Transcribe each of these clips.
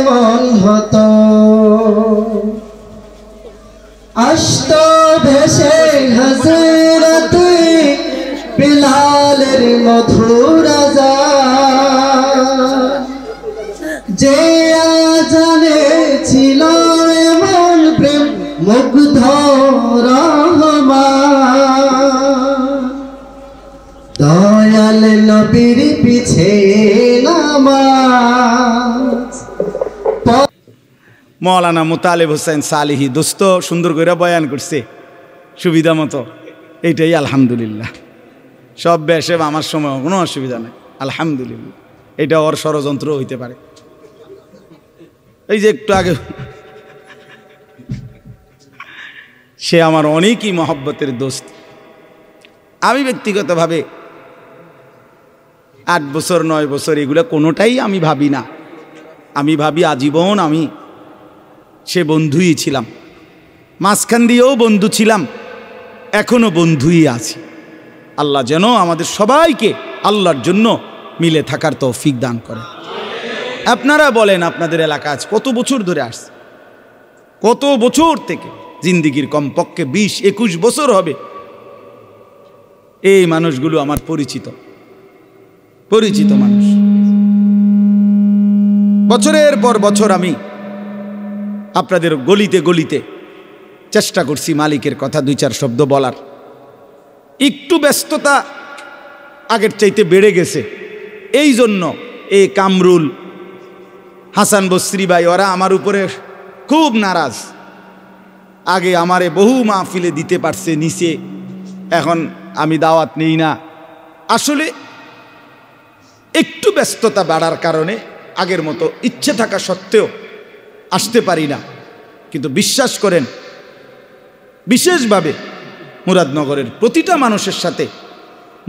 কেমন হতো, আসত ভেসে হযরতে বিলালের মধুর আযান, যে আজানে ছিল এমন প্রেম মুগ্ধ রহমান, দয়াল নবীর পিছে নামাজ। মৌলানা মুতালিব হোসেন সালিহি দোস্ত সুন্দর করে বয়ান করছে সুবিধা মতো, এইটাই আলহামদুলিল্লাহ। সব বেশে আমার সময় কোনো অসুবিধা নেই, আলহামদুলিল্লাহ। এটা ওর ষড়যন্ত্র হইতে পারে। এই যে একটু আগে সে আমার অনেকই মহব্বতের দোস্ত। আমি ব্যক্তিগতভাবে 8 বছর 9 বছর এগুলো কোনোটাই আমি ভাবি না। আমি ভাবি আজীবন আমি সে বন্ধুই ছিলাম, মাঝখান দিয়েও বন্ধু ছিলাম, এখনো বন্ধুই আছি। আল্লাহ যেন আমাদের সবাইকে আল্লাহর জন্য মিলে থাকার তৌফিক দান করে। আপনারা বলেন আপনাদের এলাকা আজ কত বছর ধরে আসছে, কত বছর থেকে, জিন্দিগির কমপক্ষে 20-21 বছর হবে। এই মানুষগুলো আমার পরিচিত মানুষ। বছরের পর বছর আমি আপনাদের গলিতে গলিতে চেষ্টা করছি মালিকের কথা 2-4 শব্দ বলার। একটু ব্যস্ততা আগের চাইতে বেড়ে গেছে, এই জন্য এই কামরুল, হাসান বসরি ভাই ওরা আমার উপরে খুব নারাজ। আগে আমারে বহু মাহফিলে দিতে পারছে নিচে, এখন আমি দাওয়াত নেই না। আসলে একটু ব্যস্ততা বাড়ার কারণে আগের মতো ইচ্ছে থাকা সত্ত্বেও আসতে পারি না। কিন্তু বিশ্বাস করেন, বিশেষভাবে মুরাদনগরের প্রতিটা মানুষের সাথে,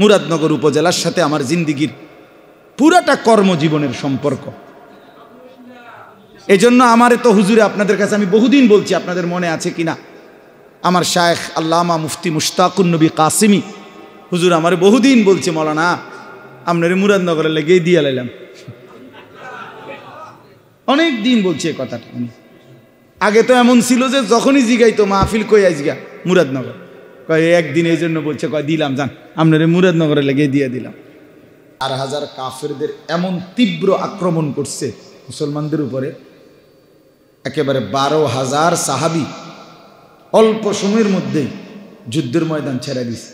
মুরাদনগর উপজেলার সাথে আমার জিন্দিগির পুরাটা কর্মজীবনের সম্পর্ক। এজন্য আমারে তো হুজুরে আপনাদের কাছে আমি বহুদিন বলছি, আপনাদের মনে আছে কিনা, আমার শায়েখ আল্লামা মুফতি মুশতাকুন নবী কাসিমি হুজুর আমারে বহুদিন বলছে, মৌলানা আপনার মুরাদনগরে লেগে দিয়ে লাইলাম। অনেক দিন বলছে এই কথাটা। আগে তো এমন ছিল যে যখনই জিগাইতো মাহফিল কই আইজগা মুরাদনগর, কয় একদিন এই জন্য বলছে, কয় দিলাম যান আপনার মুরাদনগরে লেগে দিয়ে দিলাম। 4,000 কাফেরদের এমন তীব্র আক্রমণ করছে মুসলমানদের উপরে, একেবারে 12,000 সাহাবী অল্প সময়ের মধ্যেই যুদ্ধের ময়দান ছেড়ে দিছে।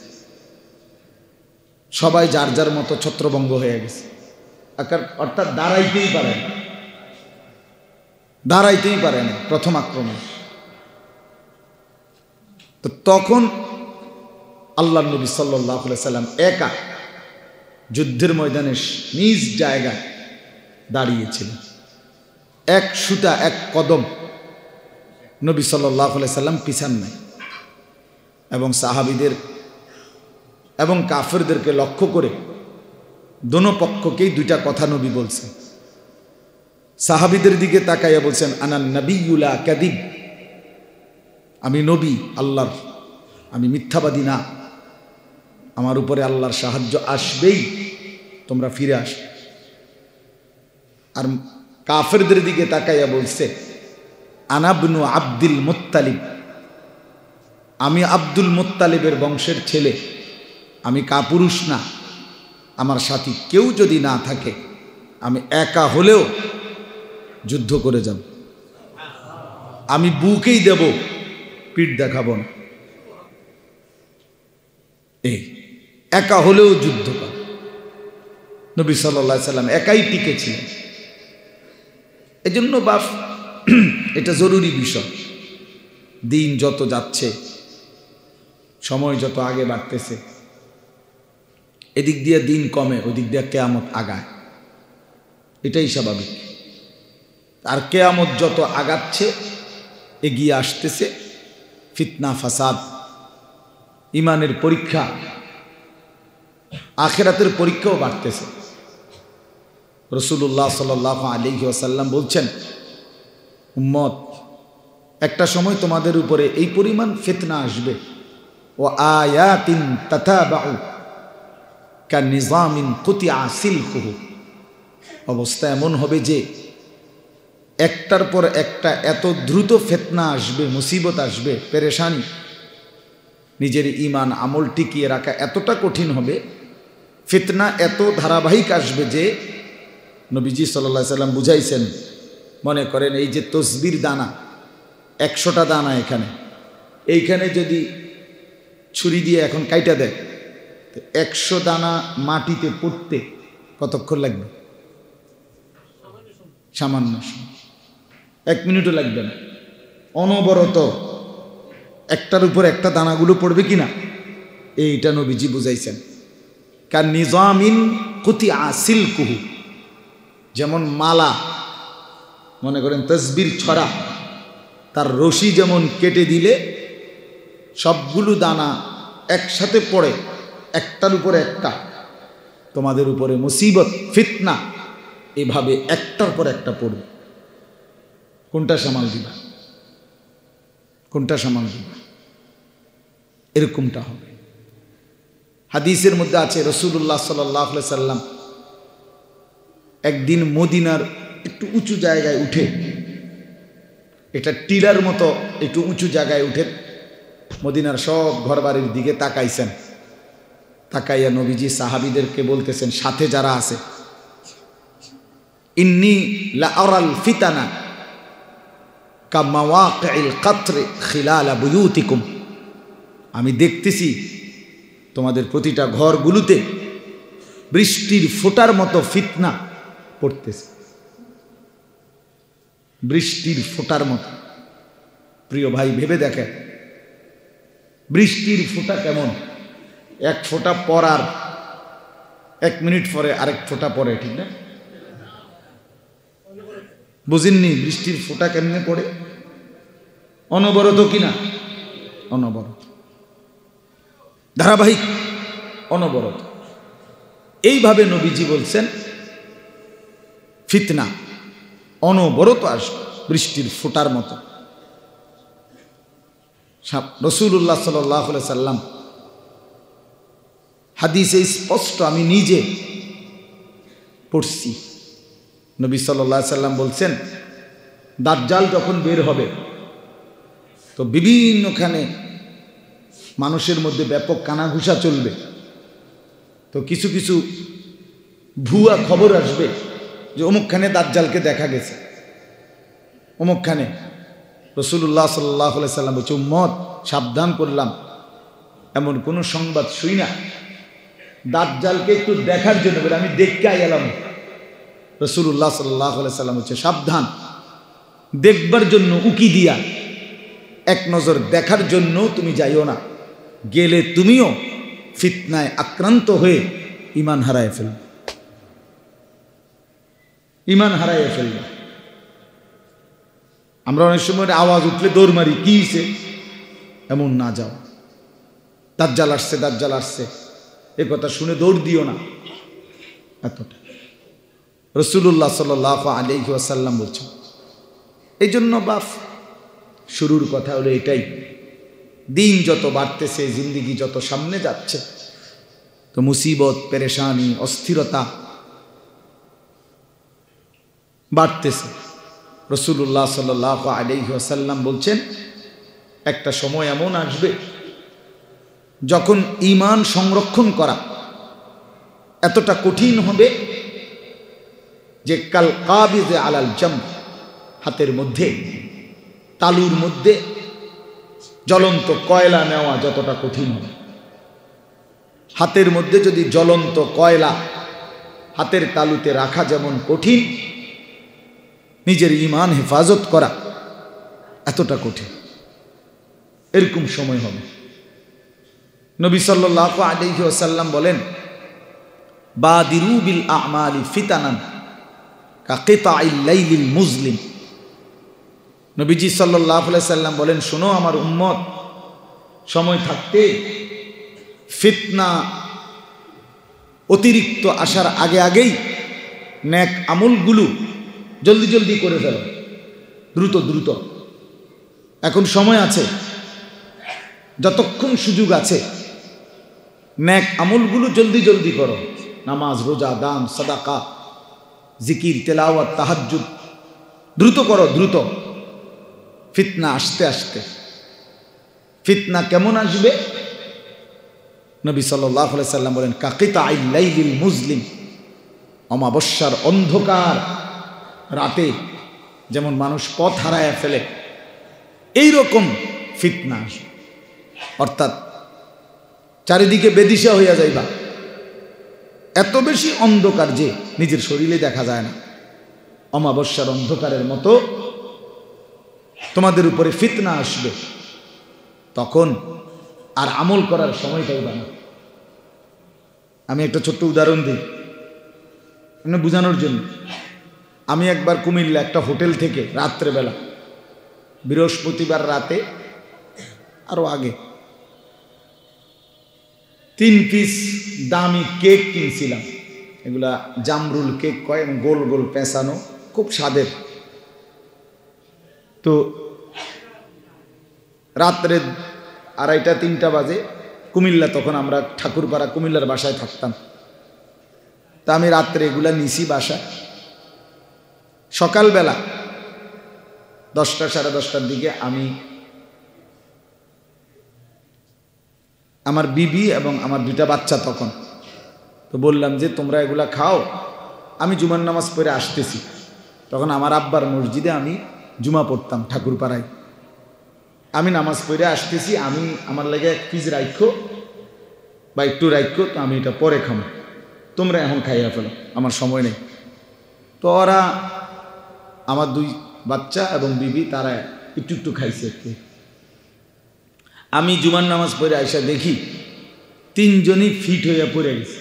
সবাই যার যার মতো ছত্রভঙ্গ হয়ে গেছে, অর্থাৎ দাঁড়াইতেই পারে না প্রথম আক্রমণ। তো তখন আল্লাহ নবী সাল্লাল্লাহু আলাইহি সাল্লাম একা যুদ্ধের ময়দানে নিজ জায়গায় দাঁড়িয়েছিলেন। এক সুতা এক কদম নবী সাল্লাল্লাহু আলাইহি সাল্লাম পিছান নাই, এবং সাহাবীদের এবং কাফেরদেরকে লক্ষ্য করে দোনো পক্ষকেই 2টা কথা নবী বলছেন। সাহাবীদের দিকে তাকাইয়া বলছেন, আনান নবিয়্যুল লা কাযিব, আমি নবী আল্লাহর, আমি মিথ্যাবাদী না, আমার উপরে আল্লাহর সাহায্য আসবেই, তোমরা ফিরে আস। আর কাফেরদের দিকে তাকাইয়া বলছে, আনা ইবনু আব্দুল মুত্তালিব, আমি আব্দুল মুত্তালিবের বংশের ছেলে, আমি কাপুরুষ না, আমার সাথী কেউ যদি না থাকে আমি একা হলেও যুদ্ধ করে যাব, আমি বুকেই দেব, পিঠ দেখাবো না। এই একা হলেও যুদ্ধ কর। নবী সাল্লাল্লাহু আলাইহি সাল্লাম একাই টিকে ছিলেন। এজন্য বাপ এটা জরুরি বিষয়। দিন যত যাচ্ছে, সময় যত আগে বাড়তেছে, এদিক দিয়ে দিন কমে, ওদিক দিয়ে কিয়ামত আগায়, এটাই স্বাভাবিক। আর কিয়ামত যত আগাচ্ছে, এগিয়ে আসতেছে ফিতনা, ফাসাদ, ইমানের পরীক্ষা, আখিরাতের পরীক্ষাও বাড়তেছে। রাসূলুল্লাহ সাল্লাল্লাহু আলাইহি ওয়াসাল্লাম বলছেন, উম্মত একটা সময় তোমাদের উপরে এই পরিমাণ ফিতনা আসবে, ও আয়াতিন তাতাবাউ কানিজামিন কুতিআ সিলকুহু, অবস্থা এমন হবে যে একটার পর একটা এত দ্রুত ফিতনা আসবে, মুসিবত আসবে, পেরেশানি, নিজের ঈমান আমল টিকিয়ে রাখা এতটা কঠিন হবে, ফিতনা এত ধারাবাহিক আসবে যে নবীজি সাল্লাল্লাহু আলাইহি সাল্লাম বুঝাইছেন, মনে করেন এই যে তসবির দানা, 100টা দানা এইখানে যদি ছুরি দিয়ে এখন কাইটা দেয়, 100 দানা মাটিতে পড়তে কতক্ষণ লাগবে? সামান্য, 1 মিনিটও লাগবে না। অনবরত একটার উপর একটা দানাগুলো পড়বে কিনা, এইটা নবীজি বুঝাইছেন। কার নিজামিন কুতি আসিল কুহু, যেমন মালা, মনে করেন তসবির ছড়া, তার রশি যেমন কেটে দিলে সবগুলো দানা একসাথে পড়ে, একটার উপরে একটা, তোমাদের উপরে মুসিবত ফিতনা এভাবে একটার পর একটা পড়বে। কোনটা সামাল দিবা? কোনটা সামাল দিবা? এরকমটা হবে। হাদিসের মধ্যে আছে রাসূলুল্লাহ সাল্লাল্লাহু আলাইহি সাল্লাম একদিন মদিনার একটু উঁচু জায়গায় উঠে, এটা টিলার মতো একটু উঁচু জায়গায় উঠে মদিনার সব ঘরবাড়ির দিকে তাকাইছেন। তাকাইয়া নবীজি সাহাবীদেরকে বলতেছেন, সাথে যারা আছে, ইন্নী লা আরাল ফিতানা কামাওয়াকিল কাতরি খিলালা বুয়ুতিকুম, আমি দেখতেছি তোমাদের প্রতিটা ঘরগুলোতে বৃষ্টির ফোঁটার মতো ফিতনা পড়তেছে, বৃষ্টির ফোঁটার মতো। প্রিয় ভাই, ভেবে দেখেন বৃষ্টির ফোঁটা কেমন? এক ফোঁটা পড়ার 1 মিনিট পরে আরেক ফোঁটা পড়ে, ঠিক না? বুঝেননি বৃষ্টির ফোঁটা কেমনে পড়ে? অনবরত কিনা? অনবরত, ধারাবাহিক, অনবরত। এইভাবে নবীজি বলছেন ফিতনা অনবরত আসবে বৃষ্টির ফোঁটার মতো। রাসূলুল্লাহ সাল্লাল্লাহু আলাইহি সাল্লাম হাদিসে স্পষ্ট, আমি নিজে পড়ছি, নবী সাল্লাল্লাহু আলাইহি সাল্লাম বলছেন, দাজ্জাল যখন বের হবে তো বিভিন্নখানে মানুষের মধ্যে ব্যাপক কানাঘুষা চলবে, তো কিছু কিছু ভুয়া খবর আসবে যে অমুকখানে দাজ্জালকে দেখা গেছে, অমুকখানে। রাসূলুল্লাহ সাল্লাল্লাহু আলাইহি সাল্লাম বলছে, উম্মত সাবধান করলাম, এমন কোনো সংবাদ শুই না দাজ্জালকে একটু দেখার জন্য বলে আমি দেখতে এলাম। রাসূলুল্লাহ সাল্লাল্লাহু আলাইহি সাল্লাম হচ্ছে সাবধান, দেখবার জন্য উকি দিয়া, এক নজর দেখার জন্য তুমি যাইও না, গেলে তুমিও ফিতনায় আক্রান্ত হয়ে ঈমান হারায় ফেলবে, ঈমান হারায় ফেলবে। আমরা অনেক সময় আওয়াজ উঠলে দৌড় মারি, কি হইছে? এমন না যাও, দাজ্জাল আসছে, দাজ্জাল আসছে, এ কথা শুনে দৌড় দিও না, এতটা। রাসূলুল্লাহ সাল্লাল্লাহু আলাইহি ওয়াসাল্লাম বলছেন। এই জন্য বাপ, শুরুর কথা হলো এটাই, দিন যত বাড়তেছে, জিন্দিগি যত সামনে যাচ্ছে, তো মুসিবত, পেরেশানি, অস্থিরতা বাড়তেছে। রাসূলুল্লাহ সাল্লাল্লাহু আলাইহি ওয়াসাল্লাম বলছেন, একটা সময় এমন আসবে যখন ঈমান সংরক্ষণ করা এতটা কঠিন হবে যে কাল কাবিজ আলাল জাম, হাতের মধ্যে, তালুর মধ্যে জ্বলন্ত কয়লা নেওয়া যতটা কঠিন হবে, হাতের মধ্যে যদি জ্বলন্ত কয়লা হাতের তালুতে রাখা যেমন কঠিন, নিজের ঈমান হেফাজত করা এতটা কঠিন। এরকম সময় হবে। নবী সাল্লাল্লাহু আলাইহি ওয়াসাল্লাম বলেন, বাদিরু বিল আমালি ফিতানান কাকিতাইল লাইলিল মুজলিম। নবীজি সাল্লাল্লাহু আলাইহি সাল্লাম বলেন, শোনো আমার উম্মত, সময় থাকতে ফিতনা অতিরিক্ত আসার আগে আগেই নেক আমলগুলো জলদি জলদি করে ফেলো, দ্রুত দ্রুত। এখন সময় আছে, যতক্ষণ সুযোগ আছে নেক আমলগুলো জলদি জলদি করো। নামাজ, রোজা, দান, সাদাকা, জিকির, তেলাওয়াত, তাহাজ্জুদ, দ্রুত করো, দ্রুত। ফিতনা আসতে আসতে, ফিতনা কেমন আসবে? নবী সাল্লাল্লাহু আলাইহি সাল্লাম বলেন, কাকিতাইল লাইলিল মুজলিম, অমাবস্যার অন্ধকার রাতে যেমন মানুষ পথ হারায় ফেলে, এই রকম ফিতনা আসবে। অর্থাৎ চারিদিকে বেদিশা হইয়া যাইবা, এত বেশি অন্ধকার যে নিজের শরীরে দেখা যায় না। অমাবস্যার অন্ধকারের মতো তোমাদের উপরে ফিতনা আসবে, তখন আর আমল করার সময় পাইবা না। আমি একটা ছোট্ট উদাহরণ দিই মানে বোঝানোর জন্য। আমি একবার কুমিল্লা একটা হোটেল থেকে রাত্রেবেলা, বৃহস্পতিবার রাতে, আরো আগে, 3 পিস দামি কেক কিনছিলাম। এগুলা জামরুল কেক কয়, এবং গোল গোল পেঁচানো, খুব স্বাদের। তো রাত্রে 2:30-3টা বাজে কুমিল্লা, তখন আমরা ঠাকুরপাড়া কুমিল্লার বাসায় থাকতাম। তা আমি রাত্রে এগুলা নিছি বাসায়। সকালবেলা 10টা সাড়ে 10টার দিকে আমি আমার বিবি এবং আমার 2টা বাচ্চা তখন, তো বললাম যে তোমরা এগুলা খাও, আমি জুমার নামাজ পড়ে আসতেছি। তখন আমার আব্বার মসজিদে আমি জুমা পড়তাম ঠাকুরপাড়ায়। আমি নামাজ পড়ে আসতেছি, আমি আমার লাগে 1 পিস রাখো বা একটু রাখো, তো আমি এটা পরে খাবো, তোমরা এখন খাইয়া ফেলো, আমার সময় নেই। তো ওরা, আমার 2 বাচ্চা এবং বিবি, তারা একটু একটু খাইছে। আমি জুমার নামাজ পড়ে আইসা দেখি 3 জনই ফিট হইয়া পড়ে গেছে।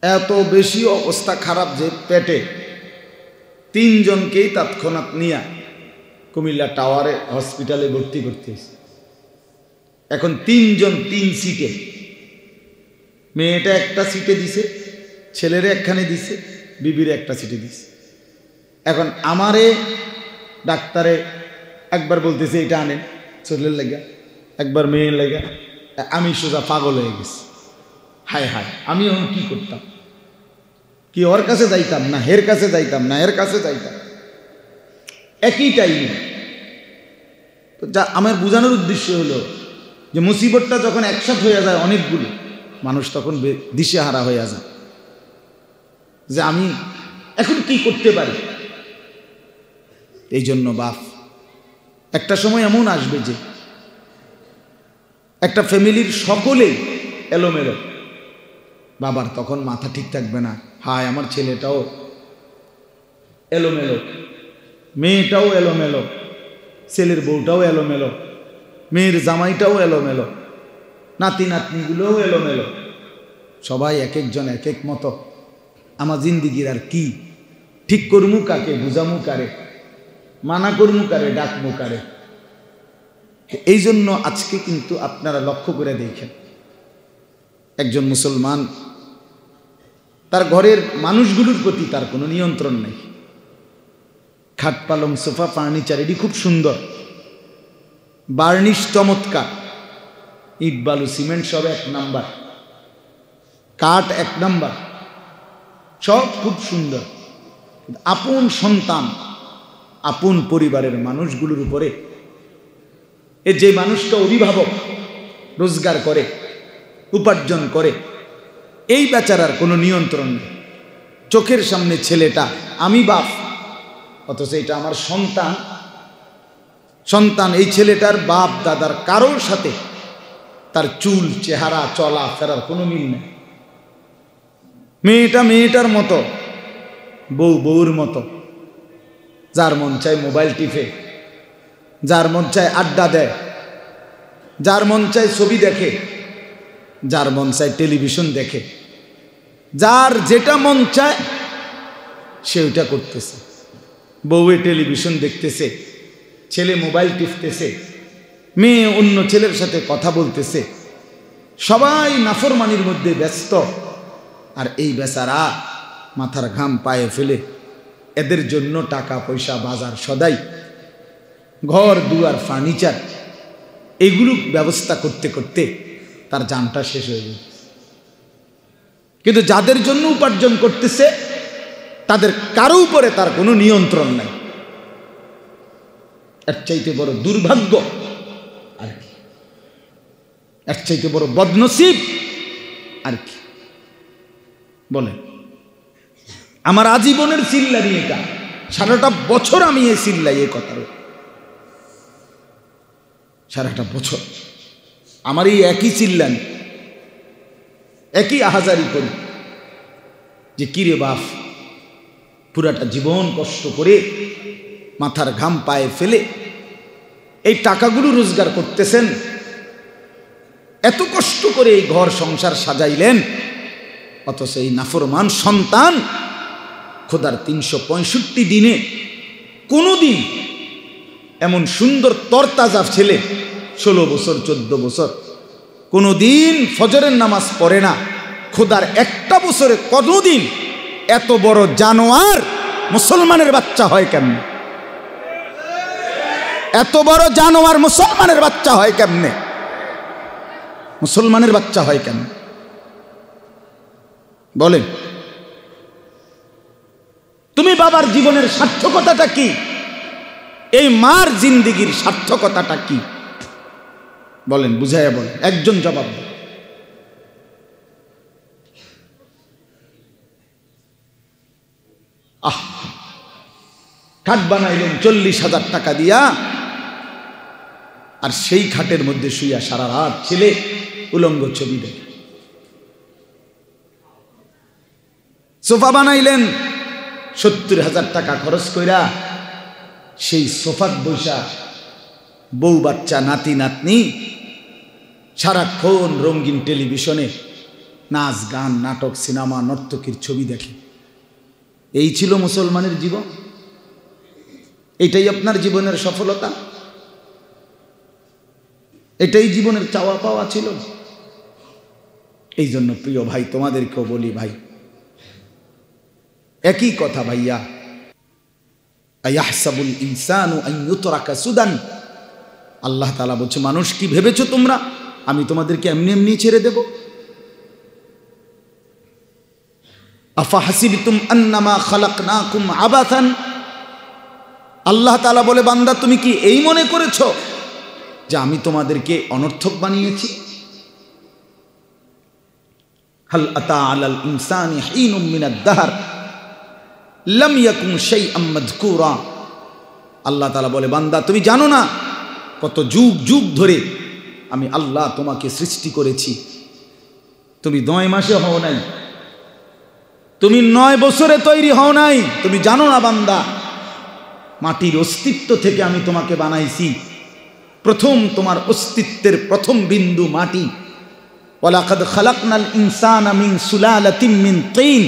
এত বেশি অবস্থা খারাপ যে পেটে 3 জনকেই তৎক্ষণাৎ নিয়ে কুমিল্লা টাওয়ারে হসপিটালে ভর্তি করতে হয়েছে। এখন 3 জন 3 সিটে, মেয়েটা একটা সিটে দিছে, ছেলেরে একখানে দিছে, বিবিরে একটা সিটে দিছে। এখন আমারে ডাক্তারে একবার বলতেছে এটা আনেন ছেলের লেগা, একবার মেয়ের লেগা। আমি সোজা পাগল হয়ে গেছি। হায় হায়, আমি এখন কি করতাম? কি ওর কাছে যাইতাম না হের কাছে যাইতাম না এর কাছে যাইতাম, একই টাইমে। তো যা আমার বোঝানোর উদ্দেশ্য হলো যে মুসিবতটা যখন একসাথে হয়ে যায় অনেকগুলো, মানুষ তখন দিশেহারা হয়ে যায় যে আমি এখন কি করতে পারি। এই জন্য বাপ, একটা সময় এমন আসবে যে একটা ফ্যামিলির সকলেই এলোমেলো, বাবার তখন মাথা ঠিক থাকবে না। হায়, আমার ছেলেটাও এলোমেলো, মেয়েটাও এলোমেলো, ছেলের বউটাও এলোমেলো, মেয়ের জামাইটাও এলোমেলো, নাতি নাতনিগুলোও এলোমেলো, সবাই এক একজন এক এক মতো। আমার জিন্দিগির আর কি ঠিক করমু কাকে, বুঝামু কারে, মানা করমু কারে, ডাকমু কারে। এই জন্য আজকে কিন্তু আপনারা লক্ষ্য করে দেখেন, একজন মুসলমান তার ঘরের মানুষগুলোর প্রতি তার কোনো নিয়ন্ত্রণ নেই। খাট পালং সোফা ফার্নিচার এটি খুব সুন্দর, বার্নিশ চমৎকার, ইট বালু সিমেন্ট সব 1 নাম্বার, কাঠ 1 নাম্বার, সব খুব সুন্দর। আপন সন্তান, আপন পরিবারের মানুষগুলোর উপরে যে মানুষটা অভিভাবক, রোজগার করে, উপার্জন করে, এই বেচারার কোনো নিয়ন্ত্রণ নেই। চোখের সামনে ছেলেটা, আমি বাপ, অথচ এটা আমার সন্তান। সন্তান এই ছেলেটার বাপ দাদার কারোর সাথে তার চুল, চেহারা, চলা ফেরার কোনো মিল নেই। মেয়েটা মেয়েটার মতো, বউ বউর মতো, যার মন চায় মোবাইল টিপে, যার মন চায় আড্ডা দেয়, যার মন চায় ছবি দেখে, যার মন চায় টেলিভিশন দেখে, যার যেটা মন চায় সে ওইটা করতেছে। বউয়ে টেলিভিশন দেখতেছে, ছেলে মোবাইল টিপতেছে, মেয়ে অন্য ছেলের সাথে কথা বলতেছে, সবাই নাফরমানির মধ্যে ব্যস্ত। আর এই বেচারা মাথার ঘাম পায়ে ফেলে এদের জন্য টাকা পয়সা, বাজার সদাই, ঘর দুয়ার, ফার্নিচার, এগুলো ব্যবস্থা করতে করতে তার জানটা শেষ হয়ে যায়। কিন্তু যাদের জন্য উপার্জন করতেছে তাদের কারো উপরে তার কোনো নিয়ন্ত্রণ নাই। এর চাইতে বড় দুর্ভাগ্য আর কি, এর চাইতে বড় বদনসিব আর কি বলেন। আমার আজীবনের চিল্লারি এটা, সারাটা বছর আমি এই চিল্লাই এই কথার, সারাটা বছর আমার এই একই চিল্লানি, একই আহাজারি করি যে কিরে বাপ, পুরাটা জীবন কষ্ট করে মাথার ঘাম পায়ে ফেলে এই টাকাগুলো রোজগার করতেছেন, এত কষ্ট করে এই ঘর সংসার সাজাইলেন, অথচ এই নাফরমান সন্তান খোদার 365 দিনে কোনোদিন এমন সুন্দর তরতাজা ছেলে 16 বছর 14 বছর কোনোদিন ফজরের নামাজ পড়ে না, খোদার একটা বছরে কোনোদিন এত বড় জানোয়ার মুসলমানের বাচ্চা হয় কেমনে? এত বড় জানোয়ার মুসলমানের বাচ্চা হয় কেমনে? মুসলমানের বাচ্চা হয় কেন বলেন? তুমি বাবার জীবনের সার্থকতাটা কি? এই মার জিন্দেগির সার্থকতাটা কি বলেন, বুঝাইয়া বলেন, একজন জবাব দেন। খাট বানাইলেন 40,000 টাকা দিয়া, আর সেই খাটের মধ্যে শুইয়া সারা রাত ছেলে উলঙ্গ ছবি দেখে। সোফা বানাইলেন 70,000 টাকা খরচ কইরা, সেই সোফাত বৈশা বউ বাচ্চা নাতি নাতনি সারাক্ষণ রঙিন টেলিভিশনে নাচ গান নাটক সিনেমা নর্তকীর ছবি দেখে। এই ছিল মুসলমানের জীবন? এটাই আপনার জীবনের সফলতা? এটাই জীবনের চাওয়া পাওয়া ছিল? এই জন্য প্রিয় ভাই তোমাদেরকেও বলি, ভাই একই কথা ভাইয়া, আয়াহসাবুল ইনসানু আন ইউতরাকা সুদান। আল্লাহ তাআলা বলছে, মানুষ কি ভেবেছো তোমরা আমি তোমাদেরকে এমনি এমনি ছেড়ে দেব? আফা হাসিবতুম আন্নামা খালাকনাকুম আবাথান। আল্লাহ তাআলা বলে, বান্দা তুমি কি এই মনে করেছো যে আমি তোমাদেরকে অনর্থক বানিয়েছি? হাল আতা আলাল ইনসানি হিনুম মিনাদ দাহর লাম ইয়াকুন শাইআম মাযকুরা। আল্লাহ তাআলা বলে, বান্দা তুমি জানো না কত যুগ যুগ ধরে আমি আল্লাহ তোমাকে সৃষ্টি করেছি। তুমি 9 মাসে হও নাই, তুমি 9 বছরে তৈরি হও নাই। তুমি জানো না বান্দা, মাটির অস্তিত্ব থেকে আমি তোমাকে বানাইছি। প্রথম তোমার অস্তিত্বের প্রথম বিন্দু মাটি। ওয়ালাকাদ খালাকনাল ইনসানা মিন সুলালাতিন মিন তিন।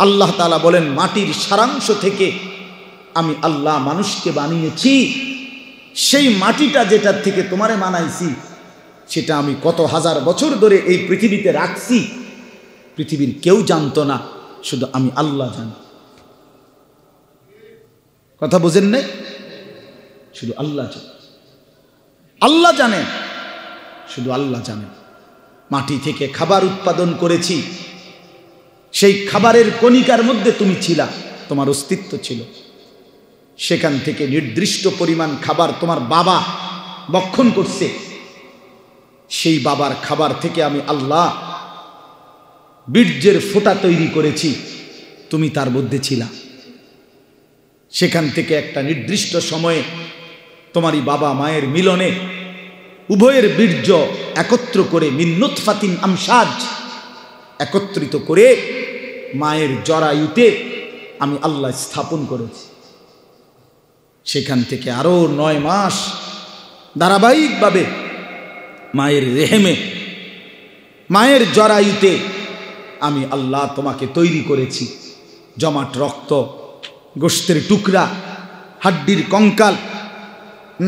আল্লাহ তাআলা বলেন, মাটির সারাংশ থেকে আমি আল্লাহ মানুষকে বানিয়েছি। সেই মাটিটা যেটার থেকে তোমারে বানাইছি, সেটা আমি কত হাজার বছর ধরে এই পৃথিবীতে রাখছি। পৃথিবীর কেউ জানতো না, শুধু আমি আল্লাহ জানি। কথা বোঝেন নাই? শুধু আল্লাহ জানে, আল্লাহ জানেন, শুধু আল্লাহ জানেন। মাটি থেকে খাবার উৎপাদন করেছি, সেই খাবারের কণিকার মধ্যে তুমি ছিলা, তোমার অস্তিত্ব ছিল। সেখান থেকে নির্দিষ্ট পরিমাণ খাবার তোমার বাবা ভক্ষণ করছে। সেই বাবার খাবার থেকে আমি আল্লাহ বীর্যের ফোঁটা তৈরি করেছি, তুমি তার মধ্যে ছিলা। সেখান থেকে একটা নির্দিষ্ট সময়ে তোমারই বাবা মায়ের মিলনে উভয়ের বীর্য একত্র করে মিন নুতফাতিন আমশাজ একত্রিত করে মায়ের জরায়ুতে আমি আল্লাহ স্থাপন করেছি। সেখান থেকে আরো 9 মাস ধারাবাহিকভাবে মায়ের রেহেমে, মায়ের জরায়ুতে আমি আল্লাহ তোমাকে তৈরি করেছি। জমাট রক্ত, গোশতের টুকরা, হাড্ডির কঙ্কাল,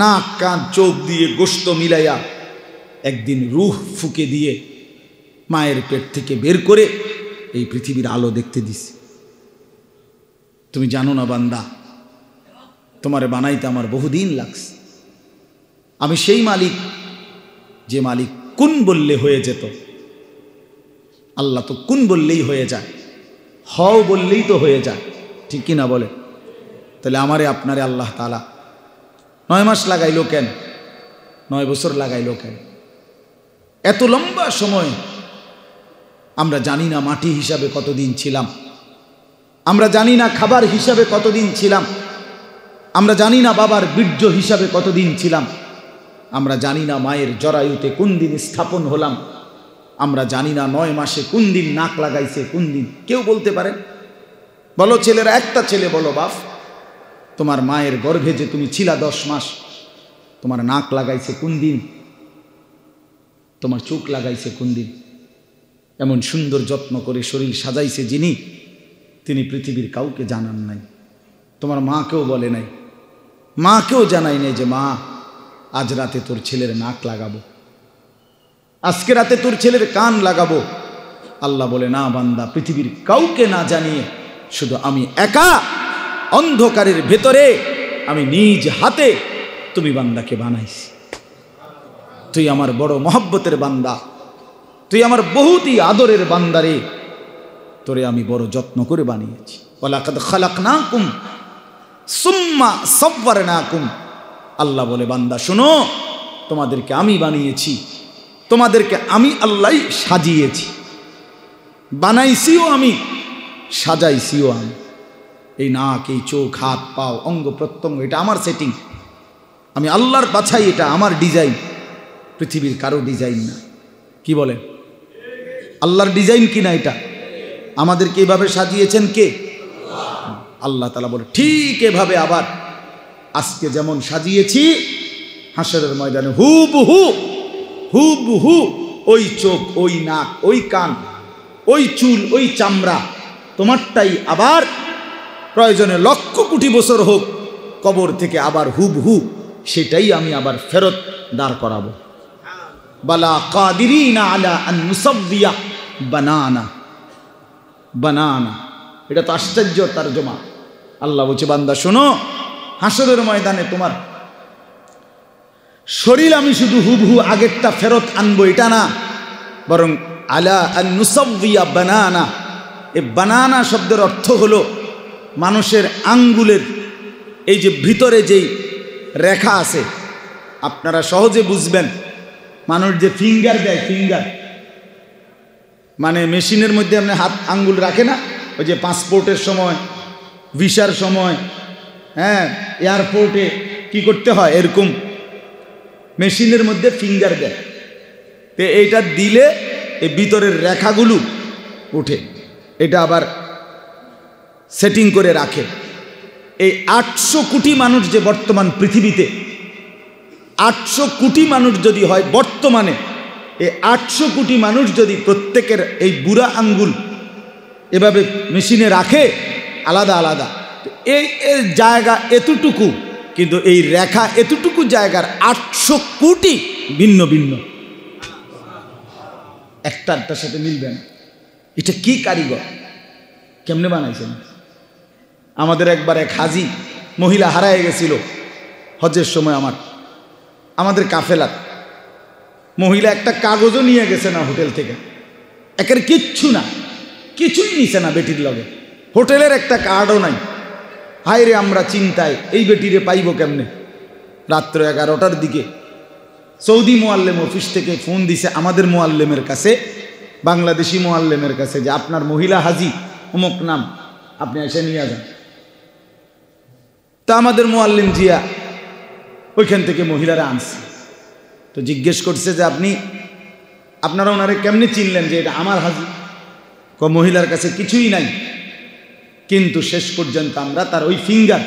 নাক কান চোখ দিয়ে গোশত মিলাইয়া একদিন রূহ ফুঁকে দিয়ে মায়ের পেট থেকে বের করে এই পৃথিবীর আলো দেখতে দিছি। তুমি জানো না বান্দা, তোমারে বানাইতে আমার বহুদিন লাগছে। আমি সেই মালিক যে মালিক কুন বললে হয়ে যেত। আল্লাহ তো কুন বললেই হয়ে যায়, হও বললেই তো হয়ে যায়, ঠিক কি না বলে? তাহলে আমারে আপনারে আল্লাহ তাআলা 9 মাস লাগাইলো কেন, 9 বছর লাগাইলো কেন? এত লম্বা সময় আমরা জানি না মাটি হিসাবে কতদিন ছিলাম, আমরা জানি না খাবার হিসাবে কতদিন ছিলাম, আমরা জানি না বাবার বীর্য হিসাবে কতদিন ছিলাম, আমরা জানি না মায়ের জরায়ুতে কোন দিন স্থাপন হলাম, আমরা জানি না 9 মাসে কোন দিন নাক লাগাইছে, কোন দিন কেউ বলতে পারে? বলো ছেলেরা, একটা ছেলে বলো, বাপ তোমার মায়ের গর্ভে যে তুমি ছিলা 10 মাস, তোমার নাক লাগাইছে কোন দিন, তোমার চোখ লাগাইছে কোন দিন? এমন সুন্দর যত্ন করে শরীর সাজাইছে যিনি, তিনি পৃথিবীর কাউকে জানান নাই, তোমার মাকেও বলে নাই, মাকেও জানাই নাই যে মা আজ রাতে তোর ছেলের নাক লাগাবো, আজকে রাতে তোর ছেলের কান লাগাবো। আল্লাহ বলে না বান্দা, পৃথিবীর কাউকে না জানিয়ে শুধু আমি একা অন্ধকারের ভেতরে আমি নিজ হাতে তুমি বান্দাকে বানাইছি। তুই আমার বড় মহব্বতের বান্দা, তুই আমার বহুতই আদরের বান্দারে, তোরে আমি বড় যত্ন করে বানিয়েছি। ওয়ালাকাদ খালাকনাকুম সুম্মা সাওয়ারনাকুম। আল্লাহ বলে বান্দা শোনো, তোমাদেরকে আমি বানিয়েছি, তোমাদেরকে আমি আল্লাহ সাজিয়েছি, বানাইছিও আমি, সাজাইছিও আমি। এই নাক, এই চোখ, হাত, পাও, অঙ্গ প্রত্যঙ্গ, এটা আমার সেটিং, আমি আল্লাহর বাছাই, এটা আমার ডিজাইন, পৃথিবীর কারো ডিজাইন না। কি বলে? আল্লাহর ডিজাইন কিনা এটা? আমাদেরকে এভাবে সাজিয়েছেন কে? আল্লাহ তাআলা বলে ঠিক এভাবে আবার আজকে যেমন সাজিয়েছি, হাসরের ময়দানে হুবহু হুবহু ওই চোখ, ওই নাক, ওই কান, ওই চুল, ওই চামড়া তোমারটাই আবার প্রয়োজনে 1,00,000 কোটি বছর হোক কবর থেকে আবার হুবহু সেটাই আমি আবার ফেরত দাঁড় করাবো। বালা কাদিরিনা আলা আন নুসাব্বিয়া বানানা। বানানা, এটা তো আশ্চর্য তরজমা। আল্লাহ বলছে বান্দা শোনো, হাসরের ময়দানে তোমার শরীর আমি শুধু হুবহু আগেরটা ফেরত আনবো এটা না, বরং আলা আন নুসাব্বিয়া বানানা। এই বানানা শব্দের অর্থ হলো মানুষের আঙ্গুলের এই যে ভিতরে যেই রেখা আছে, আপনারা সহজে বুঝবেন। মানুষ যে ফিঙ্গার দেয়, ফিঙ্গার মানে মেশিনের মধ্যে আপনি হাত আঙ্গুল রাখে না, ওই যে পাসপোর্টের সময়, ভিসার সময়, হ্যাঁ এয়ারপোর্টে কি করতে হয়, এরকম মেশিনের মধ্যে ফিঙ্গার দেয়। তো এইটা দিলে এই ভিতরের রেখাগুলো ওঠে, এটা আবার সেটিং করে রাখে। এই 800 কোটি মানুষ যে বর্তমান পৃথিবীতে, 800 কোটি মানুষ যদি হয় বর্তমানে, এই 800 কোটি মানুষ যদি প্রত্যেকের এই বুড়া আঙ্গুল এভাবে মেশিনে রাখে আলাদা আলাদা, এই জায়গা এতটুকু, কিন্তু এই রেখা এতটুকু জায়গার 800 কোটি ভিন্ন ভিন্ন, একটার সাথে মিলবে না। এটা কি কারিগর, কেমনে বানাইছেন? আমাদের একবার এক হাজি মহিলা হারায় গেছিল হজের সময়, আমাদের কাফেলার মহিলা একটা কাগজও নিয়ে গেছে না হোটেল থেকে, একের কিচ্ছু না, কিছুই নিছে না বেটির লগে, হোটেলের একটা কার্ডও নাই। হায় রে আমরা চিন্তায়, এই বেটিরে পাইব কেমনে? রাত্র 11টার দিকে সৌদি মোয়াল্লেম অফিস থেকে ফোন দিছে আমাদের মোয়াল্লেমের কাছে, বাংলাদেশি মোয়াল্লেমের কাছে, যে আপনার মহিলা হাজি অমুক নাম, আপনি এসে নিয়ে যান। তা আমাদের মোয়াল্লিম জিয়া ওইখান থেকে মহিলারা আনছে, তো জিজ্ঞেস করছে যে আপনারা ওনারে কেমনে চিনলেন যে এটা আমার হাজি? মহিলার কাছে কিছুই নাই, কিন্তু শেষ পর্যন্ত আমরা তার ওই ফিঙ্গার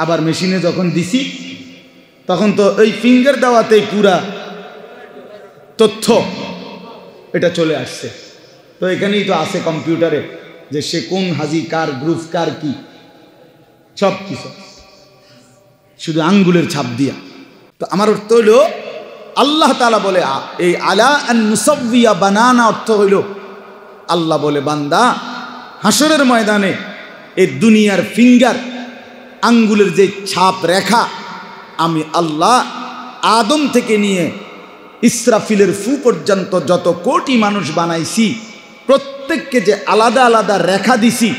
আবার মেশিনে যখন দিছি, তখন তো ওই ফিঙ্গার দেওয়াতেই পুরা তথ্য এটা চলে আসছে। তো এখানেই তো আছে কম্পিউটারে যে সে কোন হাজি, কার গ্রুপ, কার কি, সব কিছু শুধু আঙ্গুলের ছাপ দিয়া। তো আমার অর্থ হইল, আল্লাহ তাআলা বলে এই আলা আন নুসাব্বিয়া বানানা অর্থ হইল, আল্লাহ বলে বান্দা হাসরের ময়দানে এই দুনিয়ার ফিঙ্গার আঙ্গুলের যে ছাপ রেখা, আমি আল্লাহ আদম থেকে নিয়ে ইসরাফিলের ফু পর্যন্ত যত কোটি মানুষ বানাইছি, প্রত্যেক প্রত্যেককে যে আলাদা আলাদা রেখা দিছি,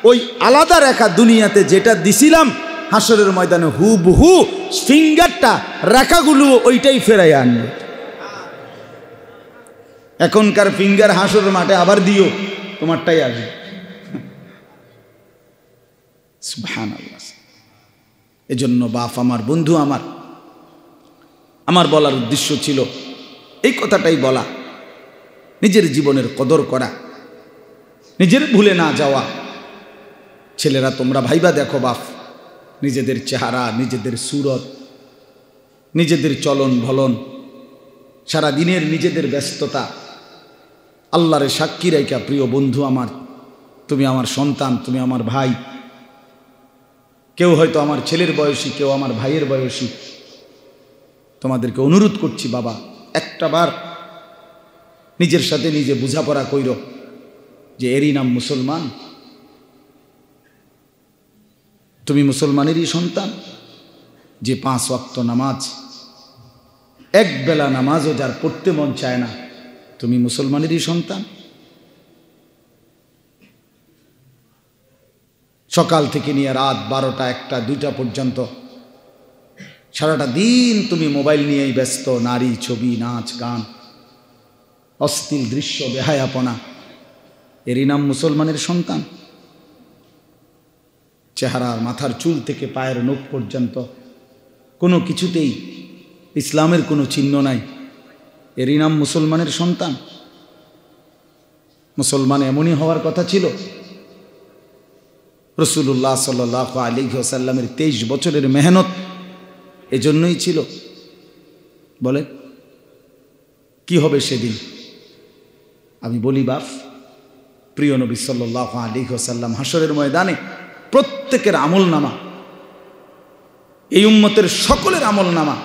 ওই আলাদা রেখা দুনিয়াতে যেটা দিছিলাম হাসরের ময়দানে হুবহু ফিঙ্গারটা রেখাগুলো ওইটাই ফেরাই আনবে। এখনকার ফিঙ্গার হাসরের মাঠে আবার দিও, তোমারটাই আসবে। সুবহানাল্লাহ। এজন্য বাপ আমার, বন্ধু আমার বলার উদ্দেশ্য ছিল এই কথাটাই বলা, নিজের জীবনের কদর করা, নিজের ভুলে না যাওয়া। ছেলেরা তোমরা ভাইবা দেখো বাপ, নিজেদের চেহারা, নিজেদের সুরত, নিজেদের চলন ভলন, সারা দিনের নিজেদের ব্যস্ততা আল্লাহরে সাক্ষী রাইখা, প্রিয় বন্ধু আমার, তুমি আমার সন্তান, তুমি আমার ভাই, কেউ হয়তো আমার ছেলের বয়সী, কেউ আমার ভাইয়ের বয়সী, তোমাদেরকে অনুরোধ করছি বাবা, একটাবার নিজের সাথে নিজে বোঝাপড়া কইর যে এরই নাম মুসলমান, তুমি মুসলমানেরই সন্তান, যে 5 ওয়াক্ত নামাজ, এক বেলা নামাজও যার পড়তে মন চায় না, তুমি মুসলমানেরই সন্তান। সকাল থেকে নিয়ে রাত 12টা 1টা 2টা পর্যন্ত সারাটা দিন তুমি মোবাইল নিয়েই ব্যস্ত, নারী, ছবি, নাচ, গান, অশ্লীল দৃশ্য, বেহায়াপনা, এরই নাম মুসলমানের সন্তান। চেহারার মাথার চুল থেকে পায়ের নখ পর্যন্ত কোনো কিছুতেই ইসলামের কোনো চিহ্ন নাই, এরই নাম মুসলমানের সন্তান। মুসলমান এমনই হওয়ার কথা ছিল। রাসূলুল্লাহ সাল্লাল্লাহু আলাইহি ওয়াসাল্লামের 23 বছরের মেহনত এজন্যই ছিল। বলে কি হবে সেদিন? আমি বলি বাপ, প্রিয় নবী সাল্লাল্লাহু আলাইহি ওয়াসাল্লাম হাসরের ময়দানে প্রত্যেকের আমল নামা, এই উম্মতের সকলের আমল নামা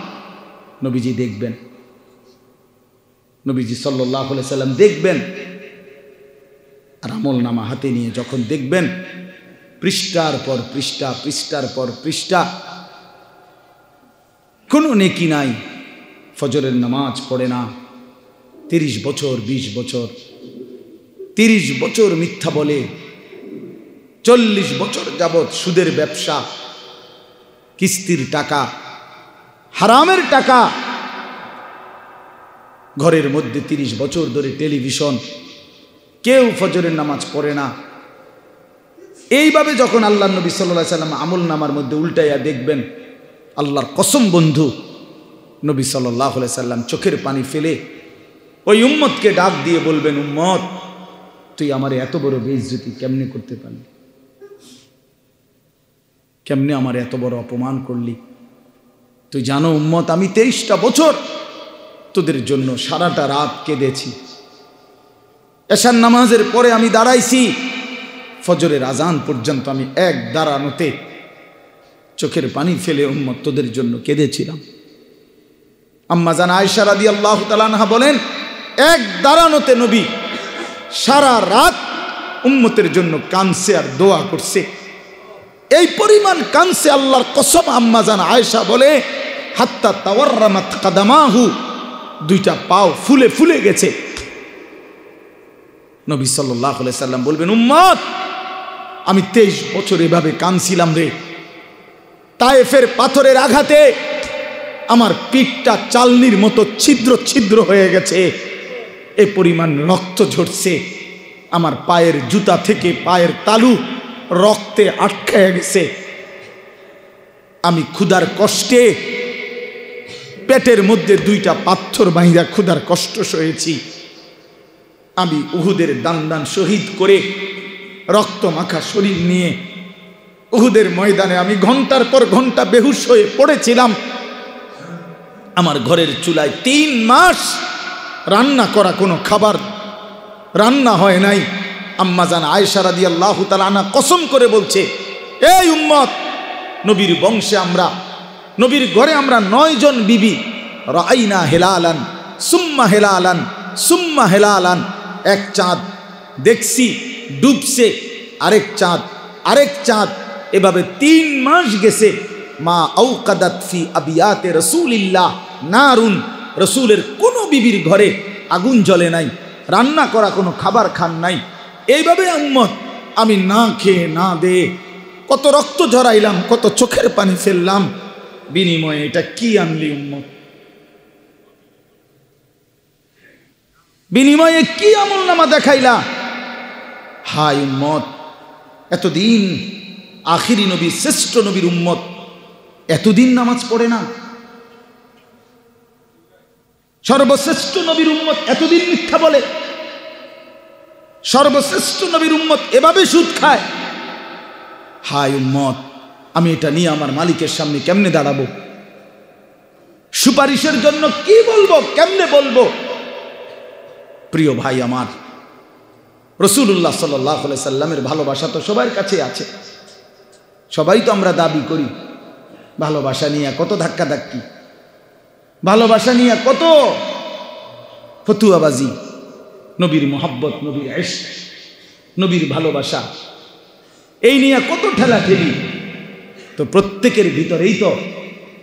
নবীজি দেখবেন, নবীজি সাল্লাল্লাহু আলাইহি ওয়াসাল্লাম দেখবেন। আর আমল নামা হাতে নিয়ে যখন দেখবেন, পৃষ্ঠার পর পৃষ্ঠা, পৃষ্ঠার পর পৃষ্ঠা, কোনো নেকি নাই, ফজরের নামাজ পড়ে না, 30 বছর 20 বছর, 30 বছর মিথ্যা বলে, 40 বছর যাবৎ সুদের ব্যবসা, কিস্তির টাকা, হারামের টাকা, ঘরের মধ্যে 30 বছর ধরে টেলিভিশন, কেউ ফজরের নামাজ পড়ে না। এইভাবে যখন আল্লাহ নবী সাল্লাল্লাহু আলাইহি ওয়াসাল্লাম আমল নামার মধ্যে উল্টাইয়া দেখবেন, আল্লাহর কসম বন্ধু, নবী সাল্লাল্লাহু আলাইহি ওয়াসাল্লাম চোখের পানি ফেলে ওই উম্মতকে ডাক দিয়ে বলবেন, উম্মত তুই আমার এত বড় বেইজ্জতি কেমনে করতে পারলি? কেমনে আমার এত বড় অপমান করলি? তুই জানো উম্মত, আমি 23টা বছর তোদের জন্য সারাটা রাত কেঁদেছি, এশার নামাজের পরে আমি দাঁড়াইছি, ফজরের আজান পর্যন্ত আমি এক দাঁড়ানোতে চোখের পানি ফেলে উম্মত তোদের জন্য কেঁদেছিলাম। আম্মা জান আয়েশা রাদিয়াল্লাহু তাআলা আনহা বলেন, এক দাঁড়ানোতে নবী সারা রাত উম্মতের জন্য কাঁদছে আর দোয়া করছে। এই পরিমাণ কাঁদছে, আল্লাহর কসম আম্মা জান আয়েশা বলে, হাত্তা তাওয়াররামাত কাদামাহু, 2টা পাও ফুলে ফুলে গেছে। নবী সাল্লাল্লাহু আলাইহি সাল্লাম বলবেন, উম্মত আমি 23 বছর এভাবে কাঁদছিলাম রে, তায়েফের পাথরের আঘাতে আমার পিঠটা চালনির মতো ছিদ্র ছিদ্র হয়ে গেছে, এ পরিমাণ রক্ত ঝরছে, আমার পায়ের জুতা থেকে পায়ের তালু রক্তে আটকায় গেছে, আমি ক্ষুধার কষ্টে পেটের মধ্যে 2টা পাথর বাইরা ক্ষুধার কষ্ট সয়েছি, আমি উহুদের দান শহীদ করে রক্ত মাখা শরীর নিয়ে উহুদের ময়দানে আমি ঘন্টার পর ঘন্টা বেহুশ হয়ে পড়েছিলাম। আমার ঘরের চুলায় 3 মাস রান্না করা কোনো খাবার রান্না হয় নাই। আম্মা জান আয়েশা রাদিয়াল্লাহু তাআলা আনহা কসম করে বলছে, এই উম্মত, নবীর বংশে আমরা, নবীর ঘরে আমরা 9 জন বিবি, রাআইনা হেলালান সুম্মা হেলালান সুম্মা হেলালান, এক চাঁদ দেখছি ডুবছে, আরেক চাঁদ, এভাবে 3 মাস গেছে। মা আওকাদাত ফি আবিয়াতে রাসূলিল্লাহ নারুন, রাসূলের কোনো বিবির ঘরে আগুন জ্বলে নাই, রান্না করা কোনো খাবার খান নাই, এইভাবে উম্মত আমি না খেয়ে না দে কত রক্ত ঝরাইলাম, কত চোখের পানি ফেললাম, বিনিময়ে এটা কি আনলি উম্মত? বিনিময়ে কি আমল নামা দেখাইলা? হায় উম্মত, এতদিন আখিরি নবী, শ্রেষ্ঠ নবীর উম্মত এতদিন নামাজ পড়ে না। সর্বশ্রেষ্ঠ নবীর উম্মত এতদিন মিথ্যা বলে। সর্বশ্রেষ্ঠ নবীর উম্মত এভাবে সুদ খায়। হায় উম্মত, আমি এটা নিয়ে আমার মালিকের সামনে কেমনে দাঁড়াবো? সুপারিশের জন্য কি বলবো, কেমনে বলবো? প্রিয় ভাই আমার, রাসূলুল্লাহ সাল্লাল্লাহু আলাইহি সাল্লামের ভালোবাসা তো সবার কাছে আছে। সবাই তো আমরা দাবি করি। ভালোবাসা নিয়ে কত ধাক্কাধাক্কি, ভালোবাসা নিয়ে কত ফতুয়াবাজি, নবীর মোহাব্বত, নবীর ইশক, নবীর ভালোবাসা, এই নিয়ে কত ঠেলাঠেলি। তো প্রত্যেকের ভিতরেই তো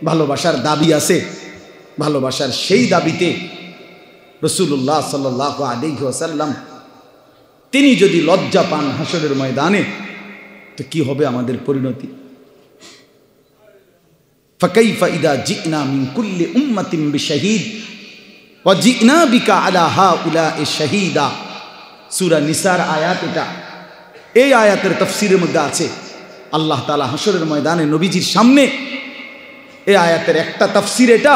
ভালোবাসার দাবি আছে। ভালোবাসার সেই দাবিতে রাসূলুল্লাহ সাল্লাল্লাহু আলাইহি ওয়াসাল্লাম তিনি যদি লজ্জা পান হাসরের ময়দানে, তো কি হবে আমাদের পরিণতি? ফাকাইফা ইদা জিনা মিন কুল্লি উম্মাতিন বিশাহীদ ওয়া জিনা বিকা আলা হাউলা'i শাহীদা। সূরা নিসার আয়াত এটা। এই আয়াতের তাফসীরের মধ্যে আছে আল্লাহ তাআলা হাসরের ময়দানে নবীজির সামনে, এই আয়াতের একটা তাফসীর এটা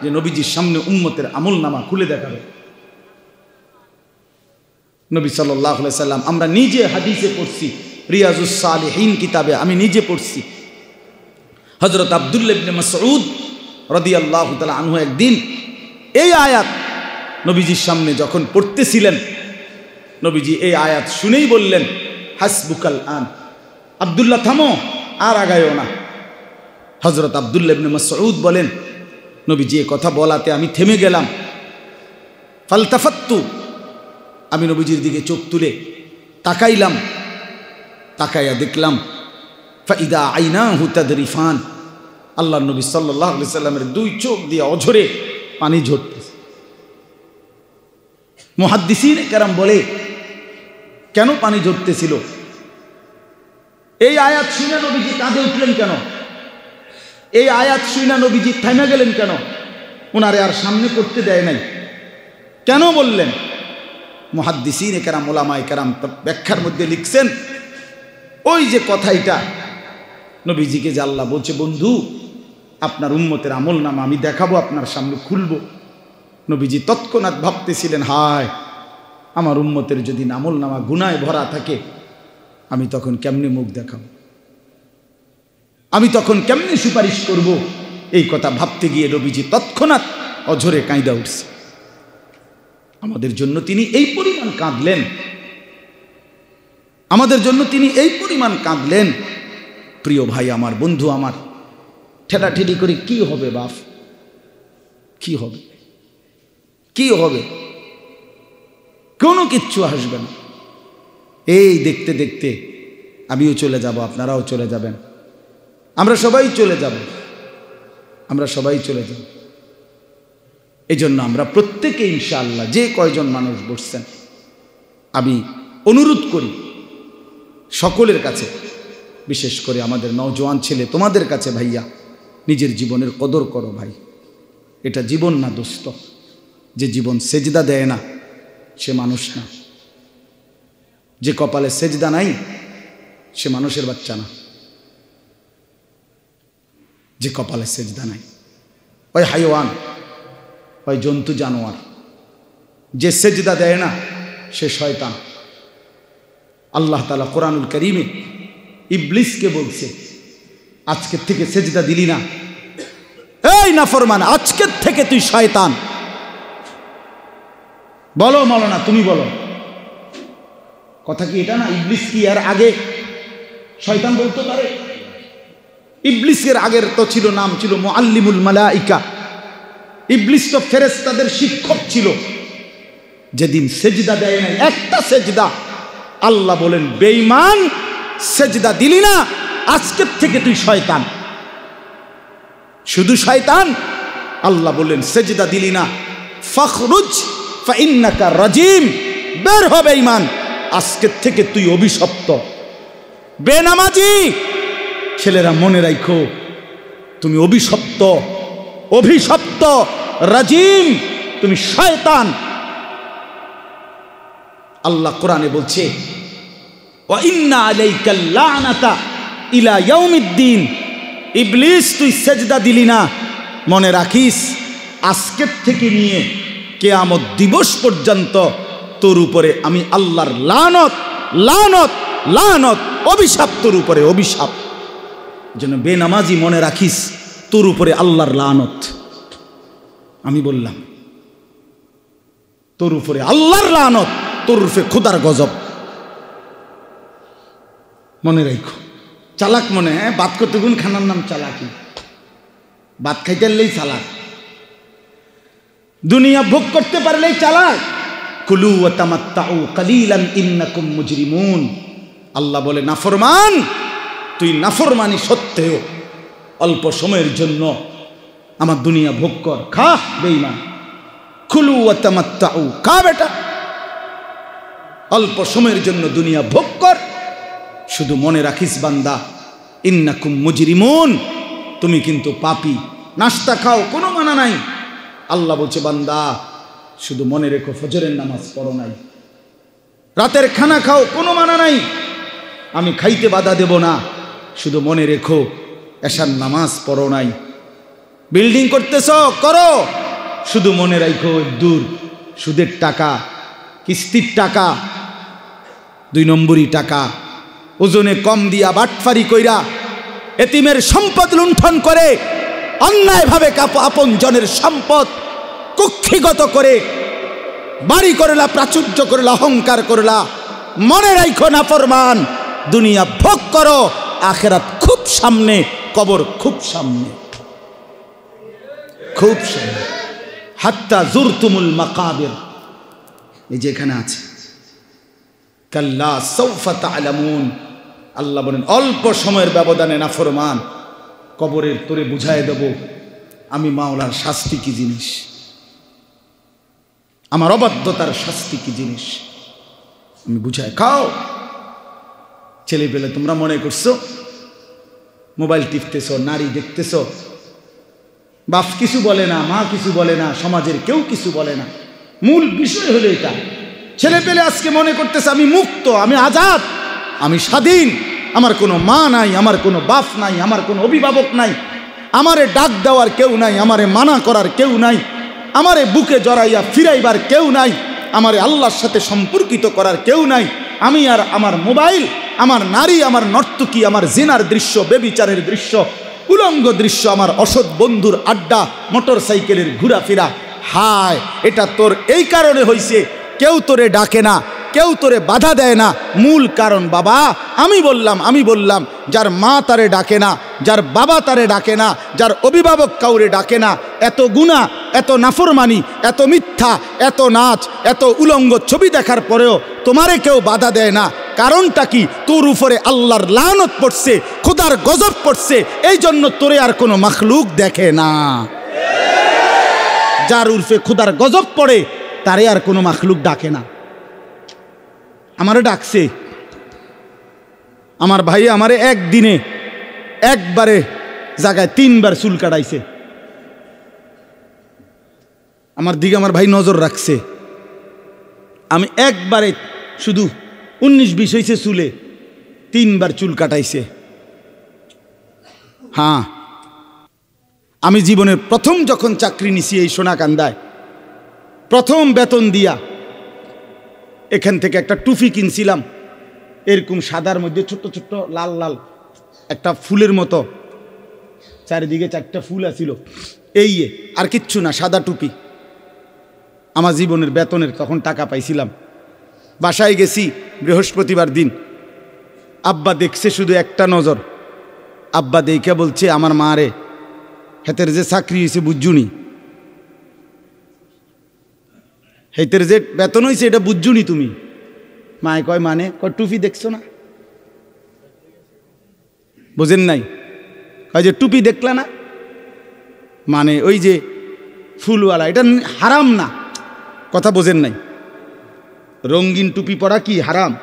যে নবীজির সামনে উম্মতের আমলনামা খুলে দেখাবে। নবী সাল্লাল্লাহু আলাইহি সাল্লাম, আমরা নিজে হাদিসে পড়ছি, রিয়াজুস সালিহিন কিতাবে আমি নিজে পড়ছি, হযরত আব্দুল্লাহ ইবনে মাসউদ রাদিয়াল্লাহু তাআলা আনহু একদিন এই আয়াত নবীজির সামনে যখন পড়তেছিলেন, নবীজি এই আয়াত শুনেই বললেন, হাসবুকাল আন, আব্দুল্লাহ থামো, আর আগায়ও না। হযরত আব্দুল্লাহ ইবনে মাসউদ বলেন, নবীজি এই কথা বলাতে আমি থেমে গেলাম। ফালতাফাত্তু, আমি নবীজির দিকে চোখ তুলে তাকাইলাম, তাকাইয়া দেখলাম ফাইদা আইনাহু তাদরিফান, আল্লাহ নবী সাল্লাল্লাহু আলাইহি সাল্লামের দুই চোখ দিয়ে অঝরে পানি ঝরতেছে। মুহাদ্দিসিন কেরাম বলে, কেন পানি ঝরতেছিল? এই আয়াত শুনে নবীজি কাঁদে উঠলেন কেন? এই আয়াত শুনে নবীজি থামে গেলেন কেন? ওনারে আর সামনে করতে দেয় নাই কেন বললেন? মুহাদ্দিসিন কেরাম, উলামায়ে কেরাম ব্যাখ্যার মধ্যে লিখছেন, ওই যে কথাইটা নবীজিকে যে আল্লাহ বলছে, বন্ধু আপনার উম্মতের আমলনামা আমি দেখাবো, আপনার সামনে খুলবো। নবীজি তৎক্ষণাৎ ভাবতেছিলেন, হায় আমার উম্মতের যদি আমলনামা গুনায় ভরা থাকে, আমি তখন কেমনে মুখ দেখাবো, আমি তখন কেমনে সুপারিশ করব? এই কথা ভাবতে গিয়ে নবীজি তৎক্ষণাৎ অঝরে কাঁদা উঠছে। আমাদের জন্য তিনি এই পরিমাণ কাঁদলেন, আমাদের জন্য তিনি এই পরিমাণ কাঁদলেন। প্রিয় ভাই আমার, বন্ধু আমার, ঠেলাঠেলি করে কি হবে বাপ? কি হবে? কি হবে? কোনো কিচ্ছু আসবে না। এই দেখতে দেখতে আমিও চলে যাব, আপনারাও চলে যাবেন, আমরা সবাই চলে যাব, আমরা সবাই চলে যাব। এই জন্য আমরা প্রত্যেকে ইনশাআল্লাহ, যে কয়জন মানুষ বসছেন, আমি অনুরোধ করি সকলের কাছে, বিশেষ করে আমাদের নওজোয়ান ছেলে তোমাদের কাছে, ভাইয়া নিজের জীবনের কদর করো ভাই। এটা জীবন না দোস্ত। যে জীবন সেজদা দেয় না সে মানুষ না, যে কপালে সেজদা নাই সে মানুষের বাচ্চা না, যে কপালে সেজদা নাই ওই হাইওয়ান, ওই জন্তু জানোয়ার। যে সেজদা দেয় না সে শয়তান। আল্লাহ তাআলা কোরআনুল কারীমে ইবলিসকে বলছে, আজকের থেকে সেজদা দিলি না, এই নাফরমান, আজকের থেকে তুই শয়তান। বলো মাওলানা, তুমি বলো, কথা কি এটা না? ইবলিস কি এর আগে শয়তান বলতে পারে? ইবলিসের আগের তো ছিল, নাম ছিল মুআল্লিমুল মালাইকা। ইবলিস তো ফেরেশতাদের শিক্ষক ছিল। যেদিন সেজদা দেয় না একটা সেজদা, আল্লাহ বলেন, বেঈমান, সেজদা দিলি না, আজকের থেকে তুই শয়তান। শুধু শয়তান, আল্লাহ বলেন সেজদা দিলি না, ফাখরুজ ফাইন্নাকা রাজিম, বের হবে বেঈমান, আজকের থেকে তুই অভিশপ্ত। বেনামাজি ছেলেরা মনে রাখো, তুমি অভিশপ্ত, অভিশপ্ত, রাজিম, তুমি শয়তান। আল্লাহ কোরআনে বলছে ওয়া ইন্না আলাইকাল লানাতা ইলা ইয়াউমিদ্দিন। ইবলিস তুই সেজদা দিলি না, মনে রাখিস আজকের থেকে নিয়ে কিয়ামত দিবস পর্যন্ত তোর উপরে আমি আল্লাহর লানত, লানত, লানত, অভিশাপ তোর উপরে, অভিশাপ। যেন বেনামাজি মনে রাখিস তোর উপরে আল্লাহর লানত। আমি বললাম তোর উপরে আল্লাহর লানত, তোর উপরে খোদার গজব। মনে রাখো, চালাক মনে হয় বাত করতে গুণ খানার নাম চালাকি, বাত খাইতে পারলেই চালাক, দুনিয়া ভোগ করতে পারলেই চালাক। কুলু ওয়া তামাত্তাউ কালিলান ইন্নাকুম মুজরিমুন। আল্লাহ বলে নাফরমান, তুই নাফরমানি সত্ত্বেও অল্প সময়ের জন্য আমার দুনিয়া ভোগ কর, খা বেঈমান। কুলু ওয়া তামাত্তাউ, খা বেটা, অল্প সময়ের জন্য দুনিয়া ভোগ কর। শুধু মনে রাখিস বান্দা, ইন্নাকুম মুজরিমুন, তুমি কিন্তু পাপী। নাস্তা খাও, কোনো মানা নাই। আল্লাহ বলছে বান্দা শুধু মনে রেখো ফজরের নামাজ পড়ো নাই। রাতের খানা খাও, কোনো মানা নাই, আমি খাইতে বাধা দেব না, শুধু মনে রেখো এশার নামাজ পড়ো নাই। বিল্ডিং করতেছ করো, শুধু মনে রাখো দূর সুদের টাকা, কিস্তির টাকা, 2 নম্বরই টাকা, ওজনে কম দিয়া বাটফারি কইরা এতিমের সম্পদ লুণ্ঠন করে, অন্যায়ভাবে আপন জনের সম্পদ কুক্ষিগত করে বাড়ি করলা, প্রাচুর্য করলা, অহংকার করলা। মনে রাখো নাফরমান, দুনিয়া ভোগ করো, আখেরাত খুব সামনে, কবর খুব সামনে, খুব সামনে। হাত্তা জুরতুমুল মাকাবির, এই যে এখানে আছে, কাল্লা সাউফা তা'লামুন। আল্লাহ বলেন অল্প সময়ের ব্যবধানে নাফরমান, কবরের তোরে বুঝায় দেব আমি মাওলার শাস্তি কি জিনিস, আমার অবাধ্যতার শাস্তি কি জিনিস, আমি বুঝায়। খাও ছেলে পেলে, তোমরা মনে করছো মোবাইল টিপতেছ, নারী দেখতেছ, বাপ কিছু বলে না, মা কিছু বলে না, সমাজের কেউ কিছু বলে না। মূল বিষয় হলো এটা, ছেলে পেলে আজকে মনে করতেছে আমি মুক্ত, আমি আজাদ, আমি স্বাধীন, আমার কোনো মা নাই, আমার কোনো বাপ নাই, আমার কোনো অভিভাবক নাই, আমারে ডাক দেওয়ার কেউ নাই, আমারে মানা করার কেউ নাই, আমারে বুকে জড়াইয়া ফিরাইবার কেউ নাই, আমারে আল্লাহর সাথে সম্পর্কিত করার কেউ নাই। আমি আর আমার মোবাইল, আমার নারী, আমার নর্তকী, আমার জিনার দৃশ্য, বেবিচারের দৃশ্য, উলঙ্গ দৃশ্য, আমার অসৎ বন্ধুর আড্ডা, মোটর সাইকেলের ঘোরাফেরা। হায়, এটা তোর এই কারণে হইছে, কেউ তোরে ডাকে না, কেউ তোরে বাধা দেয় না। মূল কারণ বাবা, আমি বললাম যার মা তারে ডাকে না, যার বাবা তারে ডাকে না, যার অভিভাবক কাউরে ডাকে না, এত গুনাহ, এত নাফরমানি, এত মিথ্যা, এত নাচ, এত উলঙ্গ ছবি দেখার পরেও তোমারে কেউ বাধা দেয় না। কারণটা কি? তোর উপরে আল্লাহর লানত পড়ছে, খোদার গজব পড়ছে, এই জন্য তোরে আর কোনো মাখলুক দেখে না। যার উর্ফে খোদার গজব পড়ে তারে আর কোনো মাখলুক ডাকে না। আমারে ডাকছে, আমার ভাই আমারে একদিনে একবারে জায়গায় 3 বার চুল কাটাইছে। আমার দিকে আমার ভাই নজর রাখছে। আমি একবারে শুধু 19-20 হয়েছে চুলে, 3 বার চুল কাটাইছে। হ্যাঁ, আমি জীবনের প্রথম যখন চাকরি নিছি এই সোনাকান্দায়, প্রথম বেতন দিয়া এখান থেকে একটা টুপি কিনছিলাম, এরকম সাদার মধ্যে ছোট্ট ছোট্ট লাল লাল একটা ফুলের মতো, চারিদিকে 4টা ফুল আছিল, এই আর কিচ্ছু না, সাদা টুপি। আমার জীবনের বেতনের তখন টাকা পাইছিলাম। বাসায় গেছি বৃহস্পতিবার দিন, আব্বা দেখছে শুধু একটা নজর। আব্বা দেখে বলছে আমার মা রে, হেতের যে চাকরি হয়েছে বুঝুনি, হেতের যে বেতন হয়েছে এটা বুঝুনি তুমি? মায় কয় মানে? কয় টুপি দেখছো না? বোঝেন নাই? কয় যে টুপি দেখলা না, মানে ওই যে ফুলওয়ালা, এটা হারাম না, কথা বোঝেন নাই। রঙিন টুপি পরা কি হারাম?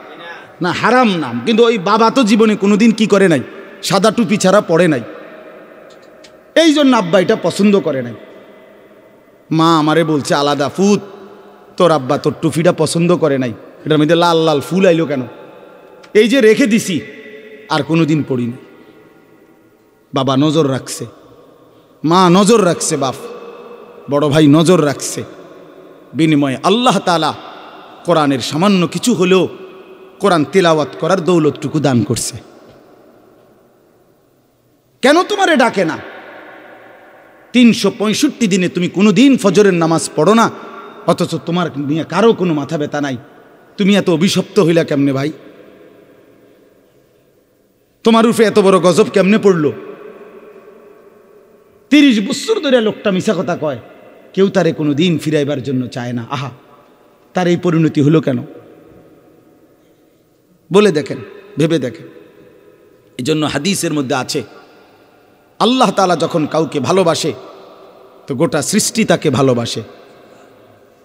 না, হারাম নাম, কিন্তু ওই বাবা তো জীবনে কোনোদিন কি করে নাই, সাদা টুপি ছাড়া পড়ে নাই, এই জন্য আব্বা এটা পছন্দ করে নাই। মা আমারে বলছে আলাদা, ফুত তোর আব্বা তোর টুপিটা পছন্দ করে নাই, এটার মধ্যে লাল লাল ফুল আইলো কেন? এই যে রেখে দিছি, আর কোনোদিন পড়িনি। বাবা নজর রাখছে, মা নজর রাখছে, বাপ বড় ভাই নজর রাখছে, বিনিময়ে আল্লাহ তাআলা কোরআনের সামান্য কিছু হলেও কোরআন তিলাওয়াত করার দৌলতটুকু দান করছে। কেন তোমারে ডাকে না? 365 দিনে তুমি কোনো দিন ফজরের নামাজ পড়ো না, অথচ তোমার নিয়ে কারো কোনো মাথা ব্যথা নাই। তুমি এত অভিশপ্ত হইলা কেমনে ভাই? তোমার উপরে এত বড় গজব কেমনে পড়লো? 30 বছর ধরে লোকটা মিছা কথা কয়, কেউ তারে কোনো দিন ফিরাইবার জন্য চায় না। আহা, তার এই পরিণতি হলো কেন? বলে দেখেন, ভেবে দেখেন। এই জন্য হাদিসের মধ্যে আছে, আল্লাহ তাআলা যখন কাউকে ভালোবাসে তো গোটা সৃষ্টি তাকে ভালোবাসে।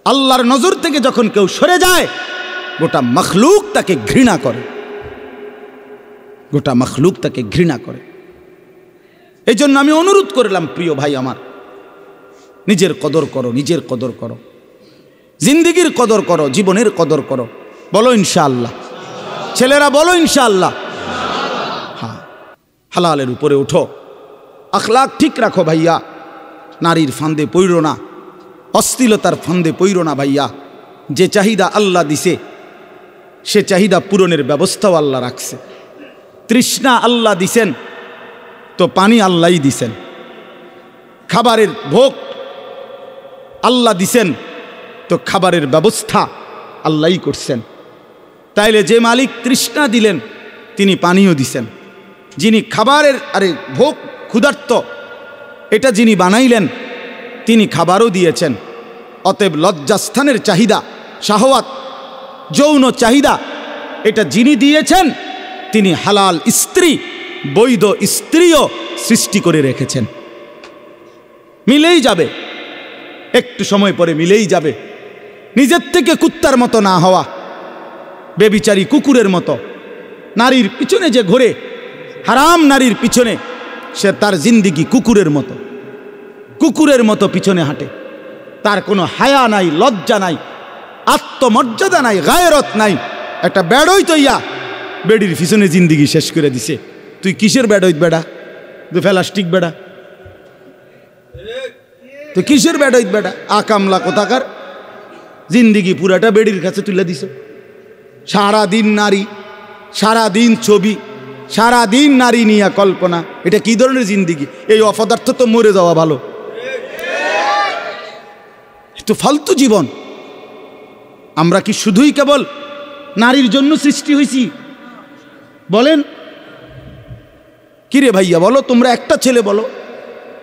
আল্লাহর নজর থেকে যখন কেউ সরে যায়, গোটা মখলুক তাকে ঘৃণা করে, গোটা মখলুক তাকে ঘৃণা করে। এই জন্য আমি অনুরোধ করলাম, প্রিয় ভাই আমার, নিজের কদর করো, নিজের কদর করো, জিন্দেগির কদর করো, জীবনের কদর করো। বলো ইনশাআল্লাহ, ছেলেরা বলো ইনশাআল্লাহ। হ্যাঁ, হালালের উপরে উঠো, আখলাক ঠিক রাখো ভাইয়া, নারীর ফান্দে পইরো না, অশ্লীলতার ফান্দে পইরো না ভাইয়া। যে চাহিদা আল্লাহ দিছে সে চাহিদা পূরণের ব্যবস্থাও আল্লাহ রাখছে। তৃষ্ণা আল্লাহ দিছেন তো পানি আল্লাহই দিছেন, খাবারের ভোগ আল্লাহ দিছেন তো খাবারের ব্যবস্থা আল্লাহই করছেন। তাইলে যে মালিক তৃষ্ণা দিলেন তিনি পানিও দিছেন, যিনি খাবারের ভোগ ক্ষুধার্ত এটা যিনি বানাইলেন তিনি খাবারও দিয়েছেন। অতএব লজ্জাস্থানের চাহিদা, শাহওয়াত, যৌন চাহিদা এটা যিনি দিয়েছেন তিনি হালাল স্ত্রী, বৈধ স্ত্রীও সৃষ্টি করে রেখেছেন। মিলেই যাবে, একটু সময় পরে মিলেই যাবে। নিজের থেকে কুত্তার মতো না হওয়া, বেবিচারী কুকুরের মতো নারীর পিছনে যে ঘোরে, হারাম নারীর পিছনে, সে তার জিন্দিগি কুকুরের মতো, কুকুরের মতো পিছনে হাঁটে। তার কোনো হায়া নাই, লজ্জা নাই, আত্মমর্যাদা নাই, গায়রত নাই। একটা বেড়ই তৈয়া বেডির পিছনে জিন্দিগি শেষ করে দিছে। তুই কিসের বেড়ই বেড়া? তুই প্লাস্টিক বেড়া, তুই কিসের বেড়ই বেড়া? আকামলা কোথাকার, জিন্দিগি পুরাটা বেডির কাছে তুলে দিছ। সারাদিন নারী, সারাদিন ছবি, সারাদিন নারী নিয়ে কল্পনা। এটা কি ধরনের জিন্দিগি? এই অপদার্থ তো মরে যাওয়া ভালো। তো ফালতু জীবন। আমরা কি শুধুই কেবল নারীর জন্য সৃষ্টি হয়েছি? বলেন কিরে ভাইয়া, বলো তোমরা, একটা ছেলে বলো,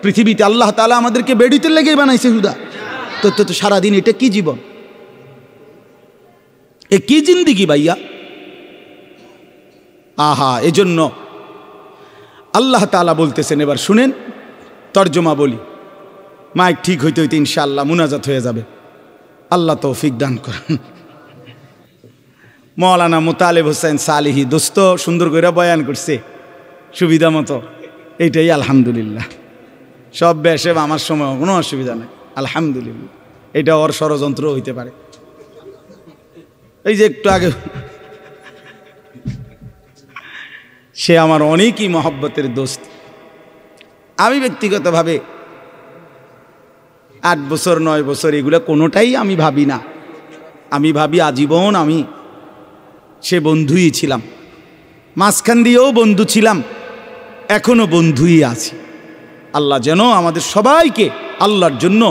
পৃথিবীতে আল্লাহ তাআলা আমাদেরকে বেডিতে লেগে বানাইছে হুদা। তো সারাদিন এটা কি জীবন? এ কি জিন্দিগি ভাইয়া? আহা, এজন্য আল্লাহ তাআলা বলতেছেন, এবার শুনেন, তর্জমা বলি, মাইক ঠিক হইতে হইতে ইনশাআল্লাহ মুনাজাত হয়ে যাবে। আল্লাহ তৌফিক দান করেন। মৌলানা মুতালেব হোসেন সালিহি দোস্ত সুন্দর করে বয়ান করছে সুবিধা মতো, এইটাই আলহামদুলিল্লাহ। সব বেশে আমার সময় কোনো অসুবিধা নেই, আলহামদুলিল্লাহ। এটা ওর ষড়যন্ত্র হইতে পারে। এই যে একটু আগে সে আমার অনেকই মহব্বতের দোস্ত। আমি ব্যক্তিগতভাবে 8 বছর 9 বছর এগুলো কোনোটাই আমি ভাবি না। আমি ভাবি আজীবন আমি সে বন্ধুই ছিলাম, মাঝখান দিয়েও বন্ধু ছিলাম, এখনো বন্ধুই আছি। আল্লাহ যেন আমাদের সবাইকে আল্লাহর জন্য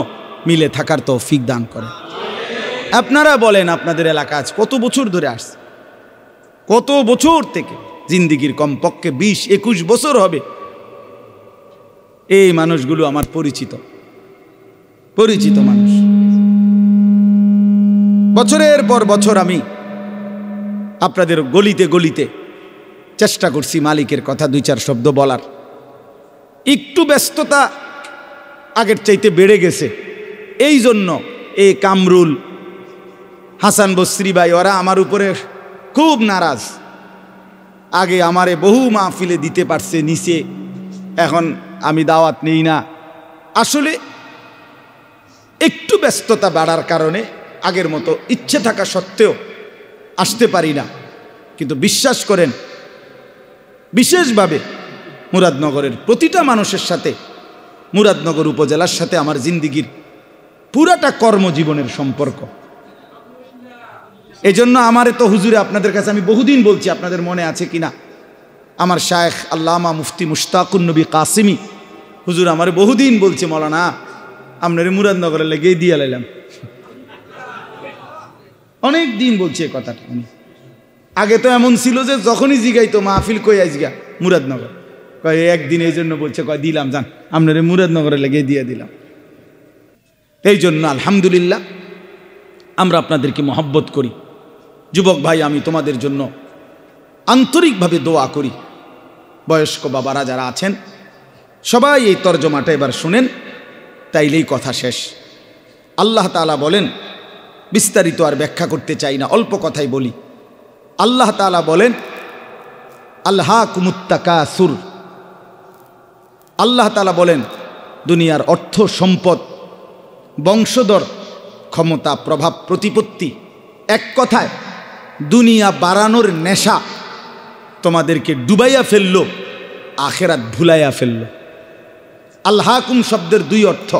মিলে থাকার তৌফিক দান করে। আপনারা বলেন, আপনাদের এলাকা আজ কত বছর ধরে আসছে? কত বছর থেকে? জিন্দিগির কমপক্ষে 20-21 বছর হবে। এই মানুষগুলো আমার পরিচিত মানুষ। বছরের পর বছর আমি আপনাদের গলিতে গলিতে চেষ্টা করছি মালিকের কথা 2-4 শব্দ বলার। একটু ব্যস্ততা আগের চাইতে বেড়ে গেছে, এই জন্য এই কামরুল, হাসান বসরি ভাই, ওরা আমার উপরে খুব নারাজ। আগে আমারে বহু মাহফিলে দিতে পারছে নিচে, এখন আমি দাওয়াত নেই না। আসলে একটু ব্যস্ততা বাড়ার কারণে আগের মতো ইচ্ছে থাকা সত্ত্বেও আসতে পারি না। কিন্তু বিশ্বাস করেন, বিশেষভাবে মুরাদনগরের প্রতিটা মানুষের সাথে, মুরাদনগর উপজেলার সাথে আমার জিন্দিগির পুরাটা কর্মজীবনের সম্পর্ক। এজন্য আমারে তো হুজুরে আপনাদের কাছে আমি বহুদিন বলছি, আপনাদের মনে আছে কিনা, আমার শায়েখ আল্লামা মুফতি মুশতাকুন নবী কাসিমি হুজুর আমারে বহুদিন বলছে, মৌলানা আপনারে মুরাদনগরে লেগেই দিয়ে লাইলাম। অনেক দিন বলছে এই কথাটা। আগে তো এমন ছিল যে যখনই জিগাইতো মাহফিল কই আইজগা মুরাদনগর, কয় একদিন এই জন্য বলছে, কয় দিলাম যান আপনারে মুরাদনগরে লেগে দিয়ে দিলাম। এই জন্য আলহামদুলিল্লাহ আমরা আপনাদেরকে মহব্বত করি। যুবক ভাই, আমি তোমাদের জন্য আন্তরিকভাবে দোয়া করি। বয়স্ক বাবারা যারা আছেন সবাই এই তর্জমাটা এবার শুনেন, তাইলেই কথা শেষ। আল্লাহ তাআলা বলেন, বিস্তারিত আর ব্যাখ্যা করতে চাই না, অল্প কথাই বলি। আল্লাহ তাআলা বলেন, আলহাকুমুত তাকাসুর। আল্লাহ তাআলা বলেন, দুনিয়ার অর্থ সম্পদ, বংশধর, ক্ষমতা, প্রভাব, প্রতিপত্তি, এক কথায় দুনিয়া বাড়ানোর নেশা তোমাদেরকে ডুবাইয়া ফেলল, আখেরাত ভুলাইয়া ফেলল। আলহাকুম শব্দের দুই অর্থ,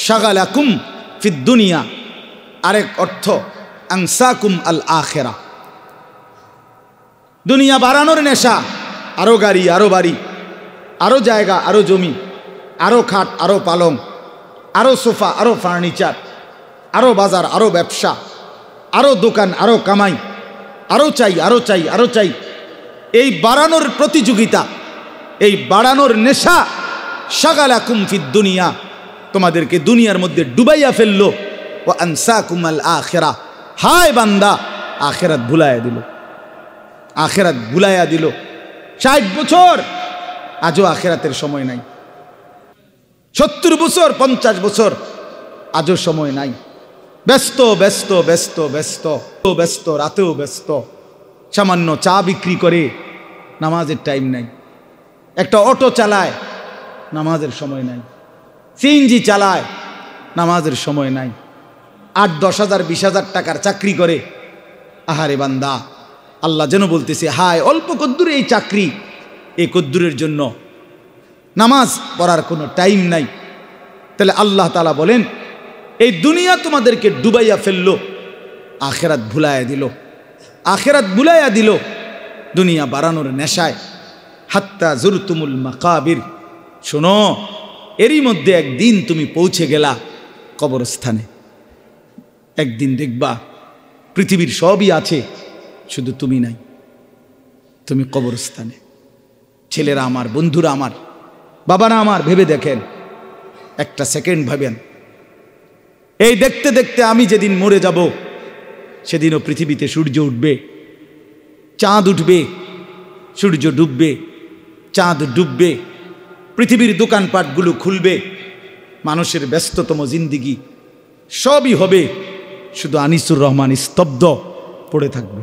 শাগালাকুম ফিদ দুনিয়া, আরেক অর্থ আনসাকুম আল আখেরা। দুনিয়া বাড়ানোর নেশা, আরো গাড়ি, আরো বাড়ি, আরো জায়গা, আরো জমি, আরো খাট, আরো পালং, আরো সোফা, আরো ফার্নিচার, আরো বাজার, আরো ব্যবসা, আরো দোকান, আরো কামাই, আরো চাই, আরো চাই, আরো চাই। এই বাড়ানোর প্রতিযোগিতা, এই বাড়ানোর নেশা, শাগালাকুম ফিদ দুনিয়া, তোমাদেরকে দুনিয়ার মধ্যে ডুবাইয়া ফেললো। ও আনসাকুম আল আখেরা, হায় বান্দা আখেরাত ভুলাইয়া দিল, আখেরাত ভুলাইয়া দিল। 60 বছর আজও আখেরাতের সময় নাই, 70 বছর, 50 বছর আজও সময় নাই। ব্যস্ত ব্যস্ত ব্যস্ত ব্যস্ত ব্যস্ত, রাতেও ব্যস্ত। সামান্য চা বিক্রি করে, নামাজের টাইম নাই। একটা অটো চালায়, নামাজের সময় নাই। সিএনজি চালায়, নামাজের সময় নাই। 8-10 হাজার 20 হাজার টাকার চাকরি করে। আহারে বান্দা, আল্লাহ যেন বলতেছে, হায় অল্প কদ্দুরে এই চাকরি, এই কদ্দুরের জন্য নামাজ পড়ার কোনো টাইম নাই। তাহলে আল্লাহ তাআলা বলেন, এই দুনিয়া তোমাদেরকে ডুবাইয়া ফেললো, আখেরাত ভুলাইয়া দিল, আখেরাত ভুলাইয়া দিল দুনিয়া বাড়ানোর নেশায়। হাত্তা জুরতুমুল মাকাবির, শোনো, এরই মধ্যে একদিন তুমি পৌঁছে গেলা কবরস্থানে। একদিন দেখবা পৃথিবীর সবই আছে, শুধু তুমি নাই, তুমি কবরস্থানে। ছেলেরা আমার, বন্ধুরা আমার, বাবারা আমার, ভেবে দেখেন, একটা সেকেন্ড ভাবেন। এই দেখতে দেখতে আমি যেদিন মরে যাব, সেদিনও পৃথিবীতে সূর্য উঠবে, চাঁদ উঠবে, সূর্য ডুববে, চাঁদ ডুববে, পৃথিবীর দোকানপাটগুলো খুলবে, মানুষের ব্যস্ততম জিন্দিগি সবই হবে, শুধু আনিসুর রহমান স্তব্ধ পড়ে থাকবে।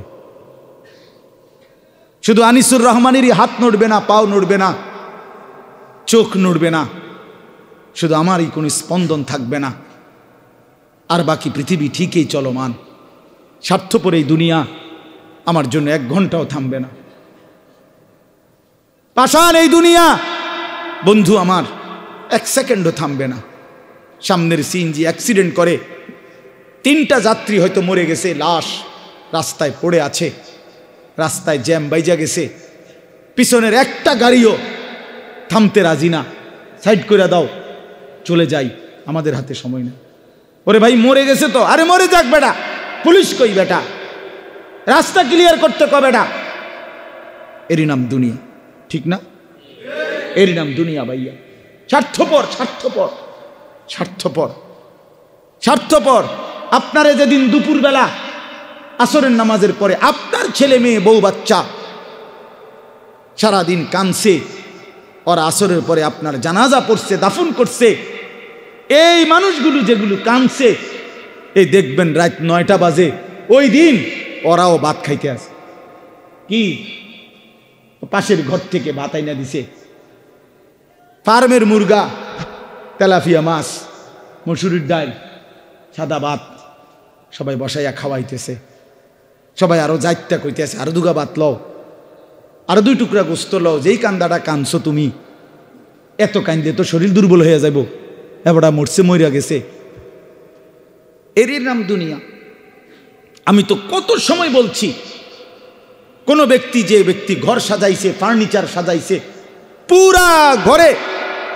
শুধু আনিসুর রহমানেরই হাত নড়বে না, পাও নড়বে না, চোখ নড়বে না, শুধু আমারই কোনো স্পন্দন থাকবে না। আর বাকি পৃথিবী ঠিকই চলমান। স্বার্থপর এই দুনিয়া আমার জন্য 1 ঘন্টাও থামবে না। পাষাণ এই দুনিয়া বন্ধু আমার 1 সেকেন্ডও থামবে না। সামনের সিএনজি অ্যাক্সিডেন্ট করে 3টা যাত্রী হয়তো মরে গেছে, লাশ রাস্তায় পড়ে আছে, রাস্তায় জ্যাম বাইজা গেছে, পিছনের একটা গাড়িও থামতে রাজি না, সাইড করে দাও, চলে যাই, আমাদের হাতে সময় নেই। ওরে ভাই মরে গেছে তো, আরে মরে যাক বেটা, পুলিশ কই বেটা, রাস্তা ক্লিয়ার করতে কবে বেটা। এরই নাম দুনিয়া, ঠিক না? এরই নাম দুনিয়া ভাইয়া। স্বার্থপর, স্বার্থপর, স্বার্থপর, স্বার্থপর। আপনারে যেদিন দুপুরবেলা আসরের নামাজের পরে আপনার ছেলে মেয়ে বউ বাচ্চা সারাদিন কাঁদছে, ওরা আসরের পরে আপনার জানাজা পড়ছে, দাফন করছে, এই মানুষগুলো যেগুলো কাঁদছে, এই দেখবেন রাত 9টা বাজে ওই দিন ওরাও ভাত খাইতে আসে। কি পাশের ঘর থেকে ভাত আইনা দিছে, ফার্মের মুরগা, তেলাপিয়া মাছ, মসুরির ডাল, সাদা ভাত, সবাই বসাইয়া খাওয়াইতেছে। সবাই আরো যাইতে কইতেছে, আরো দুগা ভাত লও, আরো 2 টুকরা গোস্ত লও, যেই কান্দাটা কানছো তুমি, এত কান্দে তো শরীর দুর্বল হয়ে যাইব, এবারটা মরছে, মরিয়া গেছে। এরই নাম দুনিয়া। আমি তো কত সময় বলছি, কোন ব্যক্তি, যে ব্যক্তি ঘর সাজাইছে, ফার্নিচার সাজাইছে, পুরা ঘরে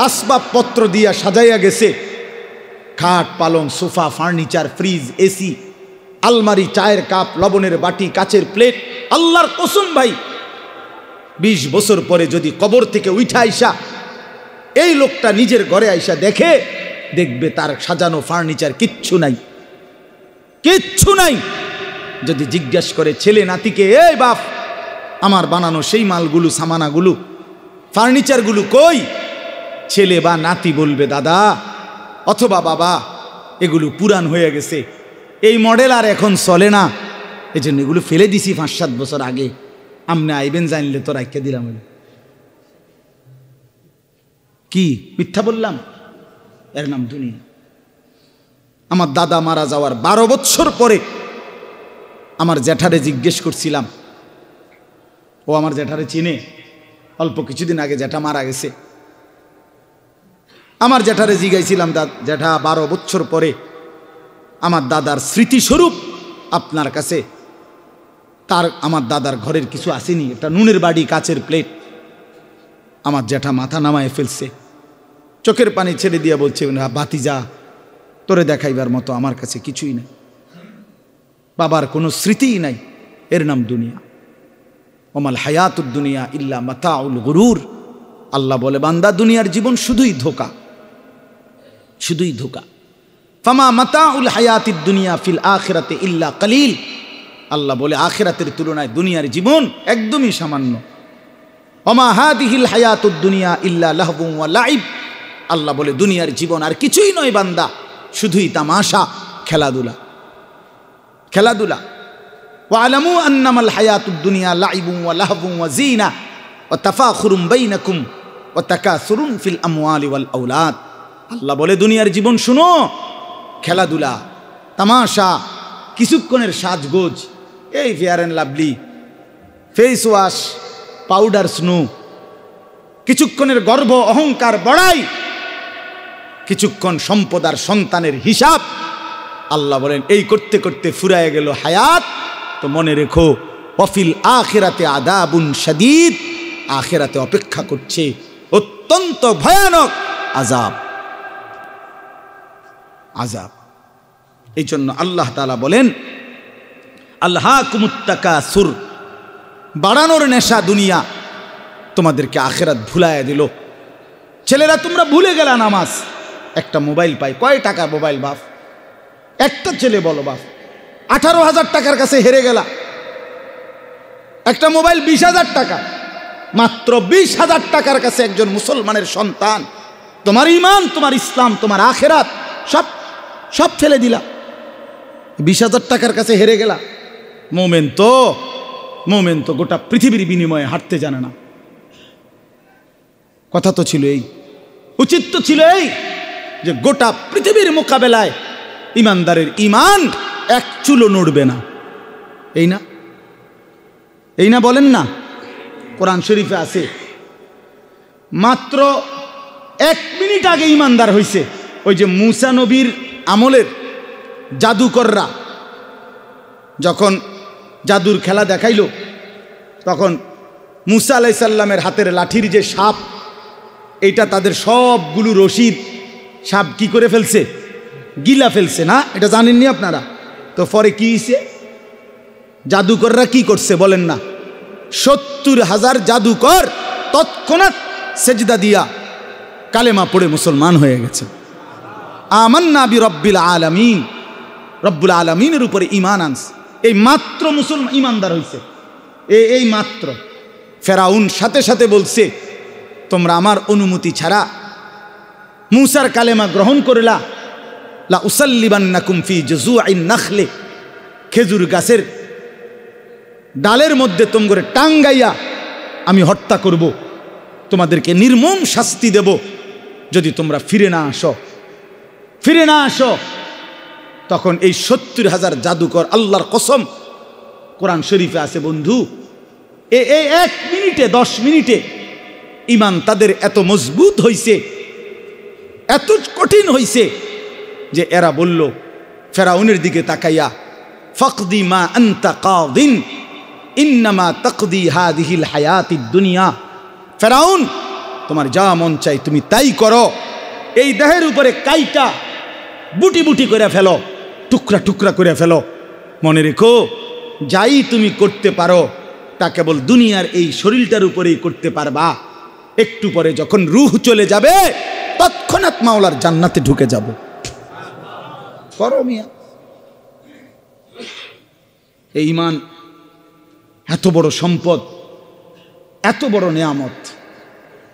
আসবাবপত্র দিয়া সাজাইয়া গেছে, খাট, পালং, সোফা, ফার্নিচার, ফ্রিজ, এসি, আলমারি, চায়ের কাপ, লবণের বাটি, কাচের প্লেট, আল্লাহর কসম ভাই, 20 বছর পরে যদি কবর থেকে উঠা আইসা এই লোকটা নিজের ঘরে আইসা দেখবে তার সাজানো ফার্নিচার কিচ্ছু নাই, কিচ্ছু নাই। যদি জিজ্ঞাসা করে ছেলে নাতিকে, এই বাপ, আমার বানানো সেই মালগুলো, সামানাগুলো, ফার্নিচারগুলো কই, ছেলে বা নাতি বলবে দাদা অথবা বাবা, এগুলো পুরান হয়ে গেছে, এই মডেল আর এখন চলে না, এই জন্য এগুলো ফেলে দিছি 5-7 বছর আগে, আমনে আইবেন জানলে তো রাখিয়ে দিলাম। কি মিথ্যা বললাম? এর নাম দুনিয়া। আমার দাদা মারা যাওয়ার 12 বছর পরে আমার জ্যাঠারে জিজ্ঞেস করছিলাম, ও আমার জ্যাঠারে চিনে, অল্প কিছুদিন আগে জ্যাঠা মারা গেছে। আমার জ্যাঠারে জিজ্ঞাসিলাম, জ্যাঠা 12 বছর পরে আমার দাদার স্মৃতিস্বরূপ আপনার কাছে আমার দাদার ঘরের কিছু আসেনি, একটা নুনের বাড়ি, কাচের প্লেট। আমার জ্যাঠা মাথা নামায় ফেলছে, চোখের পানি ছেড়ে দিয়া বলছে, ভাতিজা তোরে দেখাইবার মতো আমার কাছে কিছুই নাই, বাবার কোনো স্মৃতিই নাই। এর নাম দুনিয়া। ওমাল হায়াতুদ দুনিয়া ইল্লা মাতাউল গুরুর। আল্লাহ বলে, বান্দা দুনিয়ার জীবন শুধুই ধোঁকা, শুধুই ধোঁকা। ফামা মাতাউল হায়াতিদ দুনিয়া ফিল আখিরাতে ইল্লা কালিল। আল্লাহ বলে, আখিরাতের তুলনায় দুনিয়ার জীবন একদমই সামান্য। ওমা হাদিহিল হায়াতুদ দুনিয়া ইল্লা লাহবুন ওয়া লাইব। আল্লাহ বলে, দুনিয়ার জীবন আর কিছুই নয় বান্দা, শুধুই তামাশা, খেলাধুলা, খেলাধুলা। ওয়ালামু আন্নামাল হায়াতুদ দুনিয়া লাইবুন ওয়া লাহবুন ওয়া জিনা ওয়া তাফাখুরুম বাইনাকুম ওয়া তাকাসুরুন ফিল আমওয়ালি ওয়াল আওলাদ। আল্লাহ বলে, দুনিয়ার জীবন শুনো, খেলাধুলা, তামাশা, কিছুক্ষণের সাজগোজ, এই fair and lovely, face wash, powder, snow, কিছুক্ষণের গর্ব, অহংকার, বড়াই, কিছুক্ষণ সম্পদ আর সন্তানের হিসাব। আল্লাহ বলেন, এই করতে করতে ফুরায় গেল হায়াত। তো মনে রেখো, ওয়াফিল আখিরাতে আযাবুন শাদীদ। আখিরাতে অপেক্ষা করছে অত্যন্ত ভয়ানক আযাব, আযাব। এই জন্য আল্লাহ তাআলা বলেন, আলহাকুমুত তাকাসুর, বাড়ানোর নেশা দুনিয়া তোমাদেরকে আখিরাত ভুলাইয়া দিল। ছেলেরা তোমরা ভুলে গেলা নামাজ। একটা মোবাইল পাই, কয় টাকা মোবাইল বাপ? একটা ছেলে বলো বাপ, 18,000 টাকার কাছে হেরে গেলা। একটা মোবাইল 20,000 টাকা, মাত্র 20,000 টাকার কাছে একজন মুসলমানের সন্তান তোমার ঈমান, তোমার ইসলাম, তোমার আখিরাত সব সব ফেলে দিলা। 20,000 টাকার কাছে হেরে গেলা। মোমেন তো গোটা পৃথিবীর বিনিময়ে হাঁটতে জানে না। কথা তো ছিল এই, উচিত তো ছিল এই, যে গোটা পৃথিবীর মোকাবেলায় ইমানদারের ঈমান এক চুলো নড়বে না। এই না বলেন না? কোরআন শরীফে আছে, মাত্র 1 মিনিট আগে ঈমানদার হইছে। ওই যে মুসা নবীর আমলের জাদুকররা যখন জাদুর খেলা দেখাইল, তখন মুসা আলাইহিস সালামের হাতের লাঠির যে সাপ, এইটা তাদের সবগুলো রশিদ সাপ কি করে ফেলছে? গিলা ফেলছে না? এটা জানেননি আপনারা? তো পরে কি হয়েছে? জাদুকররা কি করছে বলেন না? 70,000 জাদুকর তৎক্ষণাৎ সেজদা দিয়া কালেমা পড়ে মুসলমান হয়ে গেছে। আমান্না বিরব্বিল আলামিন, রব্বুল আলামিনের উপরে ঈমান আনছে। এই মাত্র মুসলমান ঈমানদার হয়েছে, এই মাত্র। ফেরাউন সাথে সাথে বলছে, তোমরা আমার অনুমতি ছাড়া মুসার কালেমা গ্রহণ করলা, লা উসাল্লিবান্নাকুম ফি জুযুইন নাখলে, খেজুর গাছের ডালের মধ্যে তোমরা টাঙ্গাইয়া আমি হত্যা করব, তোমাদেরকে নির্মম শাস্তি দেব যদি তোমরা ফিরে না আসো। তখন এই 70,000 জাদুকর, আল্লাহর কসম কোরআন শরীফে আছে বন্ধু, এই 1 মিনিটে 10 মিনিটে ঈমান তাদের এত মজবুত হইছে, এত কঠিন হইছে যে এরা বলল ফেরাউনের দিকে তাকাইয়া, ফাকদি মা আনতা কাদিন ইন্নামা তাকদি হাদিহিল হায়াতিদ দুনিয়া। ফেরাউন, তোমার যা মন চাই তুমি তাই করো, এই দেহের উপরে কাইটা বুটি বুটি করে ফেলো, টুকরা টুকরা করে ফেলো। মনে রেখো, যাই তুমি করতে পারো তা কেবল দুনিয়ার এই শরীরটার উপরেই করতে পারবা। একটু পরে যখন রূহ চলে যাবে তৎক্ষণাৎ মাওলার জান্নাতে ঢুকে যাব। করো মিয়া। এই ঈমান এত বড় সম্পদ, এত বড় নিয়ামত,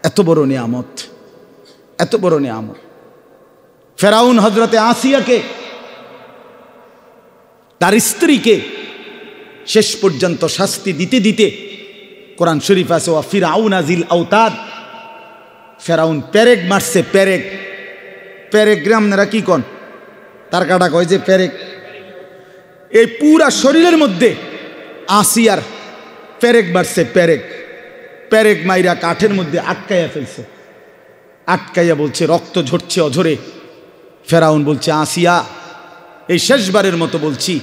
এত বড় নিয়ামত, এত বড় নিয়ামত। ফেরাউন হযরতে আসিয়াকে, তার স্ত্রীকে শেষ পর্যন্ত শাস্তি দিতে দিতে কোরআন শরীফ আছে ওয়া ফিরআউনা যিল আওতাদ, ফেরাউন পেরেক মারছে, পেরেক গ্রামনেরা কি কন, তার কাটা কয় যে পেরেক। এই পুরা শরীরের মধ্যে আসিয়ার পেরেক মারছে, পেরেক মাইরা কাঠের মধ্যে আটকাইয়া ফেলছে, আটকাইয়া বলছে রক্ত ঝরছে অঝরে। ফেরাউন বলছে আসিয়া, এই শেষবারের মতো বলছি,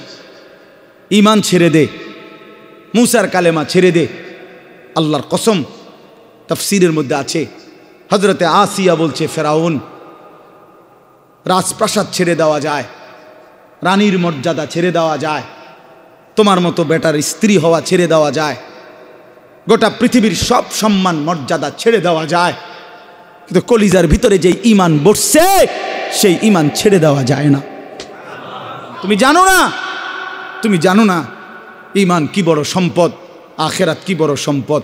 ঈমান ছেড়ে দে, মুসার কালেমা ছেড়ে দে। আল্লাহর কসম তাফসীরের মধ্যে আছে, হযরতে আসিয়া বলছে ফেরাউন, রাজপ্রাসাদ ছেড়ে দেওয়া যায়, রানীর মর্যাদা ছেড়ে দেওয়া যায়, তোমার মতো বেটার স্ত্রী হওয়া ছেড়ে দেওয়া যায়, গোটা পৃথিবীর সব সম্মান মর্যাদা ছেড়ে দেওয়া যায়, কিন্তু কলিজার ভিতরে যেই ঈমান বসছে সেই ঈমান ছেড়ে দেওয়া যায় না। তুমি জানো না ঈমান কি বড় সম্পদ, আখিরাত কি বড় সম্পদ।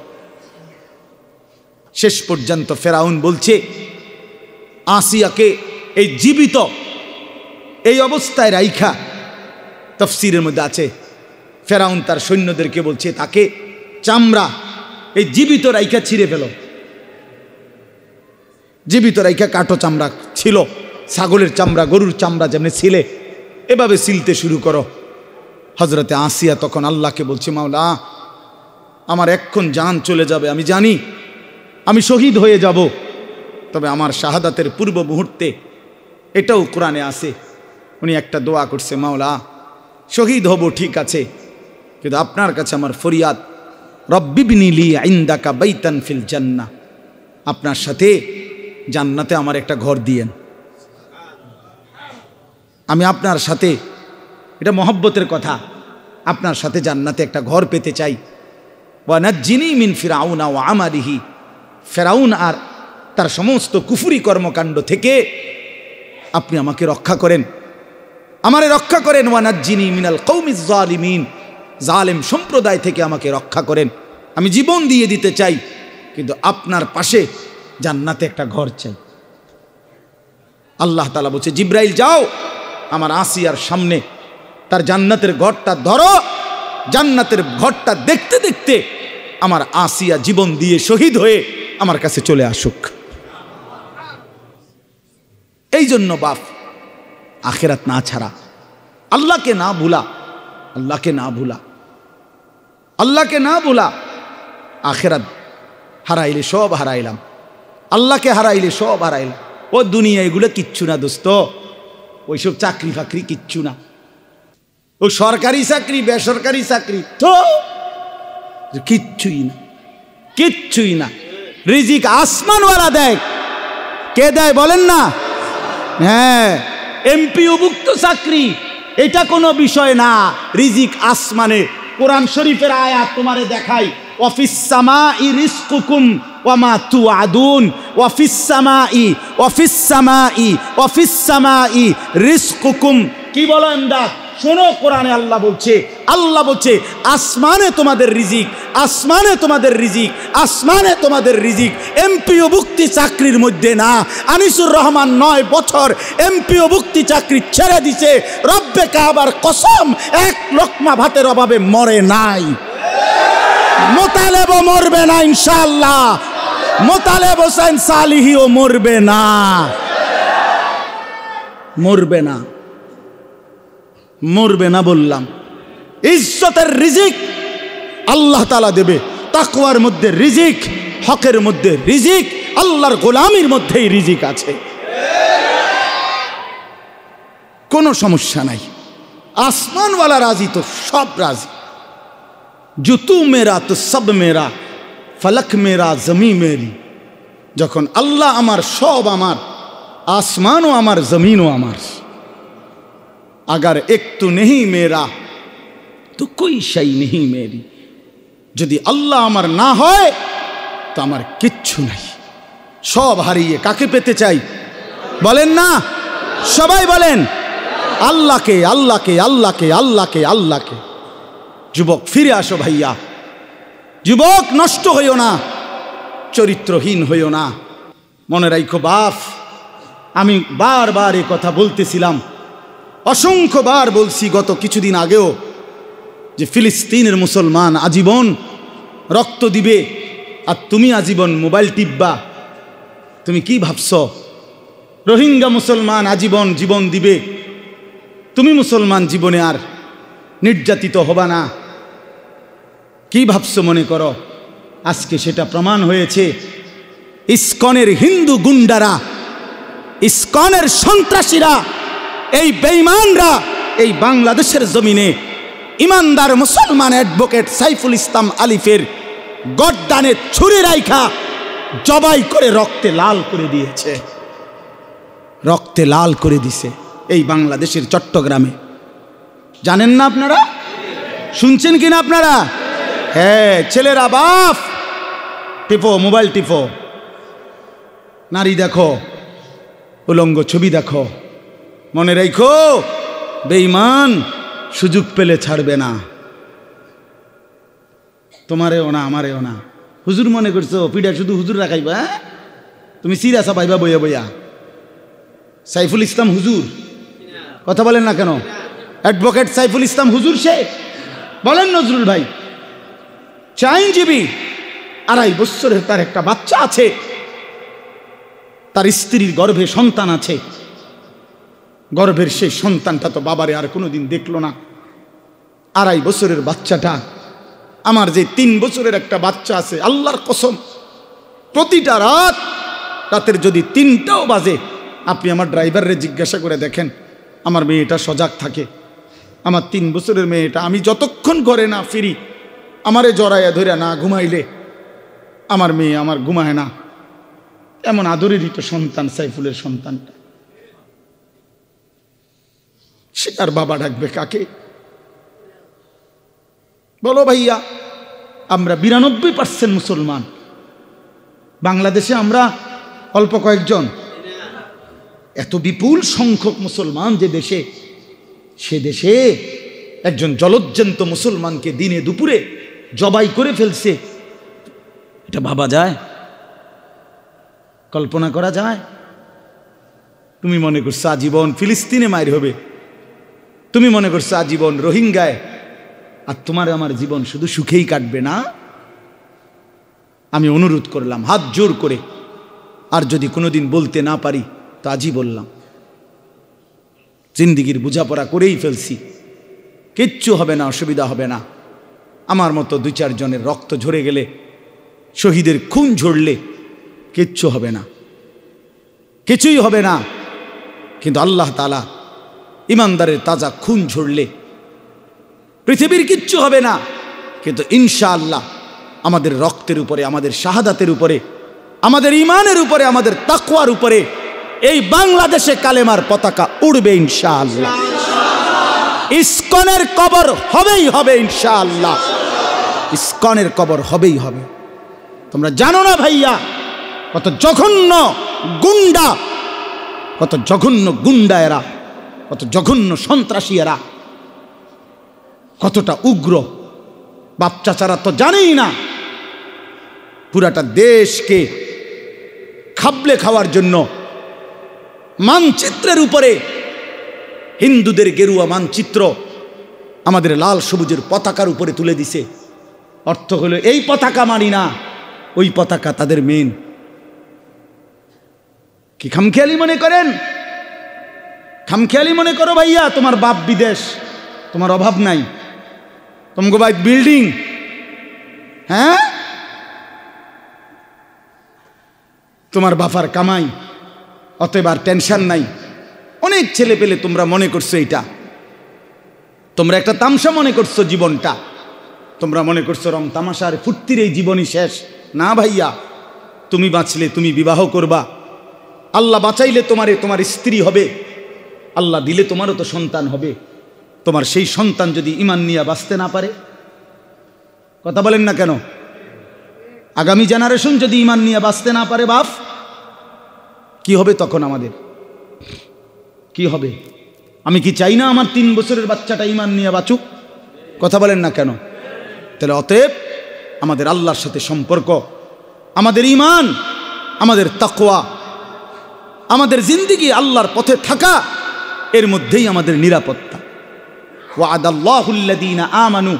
শেষ পর্যন্ত ফেরাউন বলছে আসিয়াকে এই জীবিত এই অবস্থায় রাইখা, তাফসীরের মধ্যে আছে ফেরাউন তার সৈন্যদেরকে বলছে তাকে চামড়া এই জীবিত রাইখা ছিঁড়ে ফেলো, জীবিত রাইখা কাটো চামড়া ছিল, ছাগলের চামড়া গরুর চামড়া যেমনি ছিলে এভাবে ছিলতে শুরু করো। হযরতে আসিয়া তখন আল্লাহকে বলছে মাওলা, আমার এক্ষণ জান চলে যাবে, আমি জানি আমি শহীদ হয়ে যাব, তবে আমার শাহাদাতের পূর্ব মুহূর্তে এটাও কোরআনে আছে, উনি একটা দোয়া করছে, মাওলা শহীদ হব ঠিক আছে, কিন্তু আপনার কাছে আমার ফরিয়াদ, রব্বিবনি লি ইনদাকা বাইতান ফিল জান্নাহ, আপনার সাথে জান্নাতে আমার একটা ঘর দিয়েন, আমি আপনার সাথে, এটা মহব্বতের কথা, আপনার সাথে জান্নাতে একটা ঘর পেতে চাই। ওয়া নাজ্জিনি মিন ফিরআউনা ওয়া আমালিহি, ফেরাউন আর তার সমস্ত কুফরি কর্মকাণ্ড থেকে আপনি আমাকে রক্ষা করেন, আমারে রক্ষা করেন। ওয়া নাজ্জিনি মিনাল কওমিজ জালিমিন, জালেম সম্প্রদায় থেকে আমাকে রক্ষা করেন। আমি জীবন দিয়ে দিতে চাই, কিন্তু আপনার পাশে জান্নাতে একটা ঘর চাই। আল্লাহ তাআলা বলছে জিব্রাইল যাও আমার আসিয়ার সামনে তার জান্নাতের ঘরটা ধরো, জান্নাতের ঘরটা দেখতে দেখতে আমার আসিয়া জীবন দিয়ে শহীদ হয়ে আমার কাছে চলে আসুক। এই জন্য বাপ, আখিরাত না ছাড়া, আল্লাহকে না ভুলা, আল্লাহকে না ভুলা, আল্লাহকে না ভুলা, আখিরাত হারাইলে সব হারাইলাম, আল্লাহকে হারাইলে সব হারাইলাম। ও দুনিয়া এগুলো কিচ্ছু না দোস্ত, ওইসব চাকরি ফাকরি কিচ্ছু না, ও সরকারি চাকরি বেসরকারি চাকরি তো কিচ্ছুই না, কিচ্ছুই না। রিজিক আসমানওয়ালা দেয়, কে দেয় বলেন না? হ্যাঁ, এমপিওভুক্ত চাকরি এটা কোনো বিষয় না, রিজিক আসমানে। কোরআন শরীফের আয়াত তোমারে দেখাই, ওয়াফিস সামাই রিজকুকুম ওয়া মা তুআদুন, ওয়াফিস সামাই, ওয়াফিস সামাই, ওয়াফিস সামাই রিজকুকুম। কি বলো এমদাদ? শোনো, কোরআনে আল্লাহ বলছে আসমানে তোমাদের রিজিক, আসমানে তোমাদের রিজিক, আসমানে তোমাদের রিজিক। এমপিও ভুক্তি চাকরির মধ্যে না। আনিসুর রহমান 9 বছর এমপিও ভুক্তি চাকরি ছেড়ে দিছে। রব্বে কাবার কসম, এক লোকমা ভাতের অভাবে মরে নাই। মোতালেবও মরবে না ইনশাআল্লাহ। মোতালেব হোসেন সালিহিও মরবে না, মরবে না, মরবে না বললাম। ইজ্জতের রিজিক আল্লাহ তাআলা দেবে। তাকওয়ার মধ্যে রিজিক, হকের মধ্যে রিজিক, আল্লাহর গোলামির মধ্যেই রিজিক আছে। কোনো সমস্যা নাই। আসমানওয়ালা রাজি তো সব রাজি। जो तू मेरा तो सब मेरा, फलक मेरा जमी मेरी। যখন আল্লাহ আমার, সব আমার, আসমানও আমার, জমিনও আমার। अगर एक तू नहीं मेरा तो कोई शई नहीं मेरी। যদি আল্লাহ আমার না হয় তো আমার কিচ্ছু নাই। সব হারিয়ে কাকে পেতে চাই বলেন না? সবাই বলেন আল্লাহকে, আল্লাহকে, আল্লাহকে, আল্লাহকে, আল্লাহকে। যুবক ফিরে আসো ভাইয়া, যুবক নষ্ট হইও না, চরিত্রহীন হইও না। মনে রাখো বাপ, আমি বারবার এই কথা বলতেছিলাম, অসংখ্যবার বলছি গত কিছুদিন আগেও, যে ফিলিস্তিনের মুসলমান আজীবন রক্ত দিবে আর তুমি আজীবন মোবাইল টিপবা। তুমি কি ভাবছ? রোহিঙ্গা মুসলমান আজীবন জীবন দিবে, তুমি মুসলমান জীবনে আর নির্যাতিত হবা না। কি ভাবছো মনে করো? আজকে সেটা প্রমাণ হয়েছে। ইসকনের হিন্দু গুন্ডারা, ইসকনের সন্ত্রাসীরা, এই বেঈমানরা এই বাংলাদেশের জমিনে ইমানদার মুসলমান অ্যাডভোকেট সাইফুল ইসলাম আলিফের গর্দানে ছুরি রাইখা জবাই করে রক্তে লাল করে দিয়েছে, রক্তে লাল করে দিছে এই বাংলাদেশের চট্টগ্রামে। জানেন না আপনারা? শুনছেন কিনা আপনারা? হ্যাঁ, ছেলেরা বাপ টিপো, মোবাইল টিপো, নারী দেখো, উলঙ্গ ছবি দেখো। মনে রাখো, বেঈমান সুযোগ পেলে ছাড়বে না। তোমারেও না, আমারেও না। হুজুর মনে করছো পিঠা শুধু হুজুর রাখাইবা? তুমি সিরাসা পাইবা বইয়া বইয়া। সাইফুল ইসলাম হুজুর, কথা বলেন না কেন? অ্যাডভোকেট সাইফুল ইসলাম হুজুর সে? বলেন নজরুল ভাই। আইনজীবী, 2.5 বছরের তার একটা বাচ্চা আছে, তার স্ত্রীর গর্ভে সন্তান আছে। গর্ভের সেই সন্তানটা তো বাবারে আর কোনোদিন দেখলো না। 2.5 বছরের বাচ্চাটা, আমার যে 3 বছরের একটা বাচ্চা আছে, আল্লাহর কসম প্রতিটা রাতের যদি 3টাও বাজে, আপনি আমার ড্রাইভাররে জিজ্ঞাসা করে দেখেন, আমার মেয়েটা সজাগ থাকে। আমার 3 বছরের মেয়েটা, আমি যতক্ষণ ঘরে না ফিরি, আমারে জড়াইয়া ধরে না ঘুমাইলে আমার মেয়ে আমার ঘুমায় না। এমন আদরেরই তো সন্তান সাইফুলের সন্তানটা। সে আর বাবা ডাকবে কাকে? বলো ভাইয়া। আমরা 92% মুসলমান বাংলাদেশে, আমরা অল্প কয়েকজন। এত বিপুল সংখ্যক মুসলমান যে দেশে, সে দেশে একজন জলজ্জন্ত মুসলমানকে দিনে দুপুরে জবাই করে ফেলছে। এটা ভাবা যায়? কল্পনা করা যায়? তুমি মনে করছো আজীবন ফিলিস্তিনে মায়ের হবে, তুমি মনে করছো আজীবন রোহিঙ্গায়, আর তোমার আমার জীবন শুধু সুখেই কাটবে না। আমি অনুরোধ করলাম হাত জোর করে, আর যদি কোনোদিন বলতে না পারি তো আজই বললাম, জিন্দিগির বোঝাপড়া করেই ফেলছি, কিচ্ছু হবে না, অসুবিধা হবে না। আমার মতো 2-4 জনের রক্ত ঝরে গেলে, শহীদের খুন ঝরলে কিচ্ছু হবে না, কিছুই হবে না। কিন্তু আল্লাহ তাআলা ইমানদারের তাজা খুন ঝরলে পৃথিবীর কিচ্ছু হবে না। কিন্তু ইনশাআল্লাহ আমাদের রক্তের উপরে, আমাদের শাহাদাতের উপরে, আমাদের ঈমানের উপরে, আমাদের তাকওয়ার উপরে এই বাংলাদেশে কালেমার পতাকা উড়বে ইনশাআল্লাহ। ইসকনের কবর হবেই হবে ইনশাআল্লাহ, ইসকনের কবর হবেই হবে। তোমরা জানো না ভাইয়া, কত জঘন্য গুন্ডা, কত জঘন্য গুন্ডা এরা, কত জঘন্য সন্ত্রাসী এরা। কতটা উগ্র। বাপ চাচারা তো জানেই না, পুরাটা দেশকে খাবলে খাওয়ার জন্য মানচিত্রের উপরে হিন্দুদের গেরুয়া মানচিত্র আমাদের লাল সবুজের পতাকার উপরে তুলে দিছে। অর্থ হলো এই পতাকা মানি না, ওই পতাকা তাদের মেন। কি খামখেয়ালি মনে করেন? খামখেয়ালি মনে করো ভাইয়া, তোমার বাপ বিদেশ, তোমার অভাব নাই, তোমাকে বাইক বিল্ডিং, হ্যাঁ, তোমার বাবার কামাই, অতএব আর টেনশন নাই। অনেক ছেলে পেলে তোমরা মনে করছো এইটা, তোমরা একটা তামসা মনে করছো জীবনটা, তোমরা মনে করছো রং তামাশার ফুর্তির এই জীবনই শেষ। না ভাইয়া, তুমি বাঁচলে তুমি বিবাহ করবা, আল্লাহ বাঁচাইলে তোমার স্ত্রী হবে, আল্লাহ দিলে তোমারও তো সন্তান হবে। তোমার সেই সন্তান যদি ঈমান নিয়ে বাঁচতে না পারে, কথা বলেন না কেন? আগামী জেনারেশন যদি ঈমান নিয়ে বাঁচতে না পারে বাপ, কি হবে তখন? আমাদের কি হবে? আমি কি চাই না আমার 3 বছরের বাচ্চাটা ঈমান নিয়ে বাঁচুক? কথা বলেন না কেন? তাহলে অতএব আমাদের আল্লাহর সাথে সম্পর্ক, আমাদের ঈমান, আমাদের তাকওয়া, আমাদের জিন্দেগি আল্লাহর পথে থাকা, এর মধ্যেই আমাদের নিরাপত্তা। ওয়াদাল্লাহুল্লাযীনা আমানু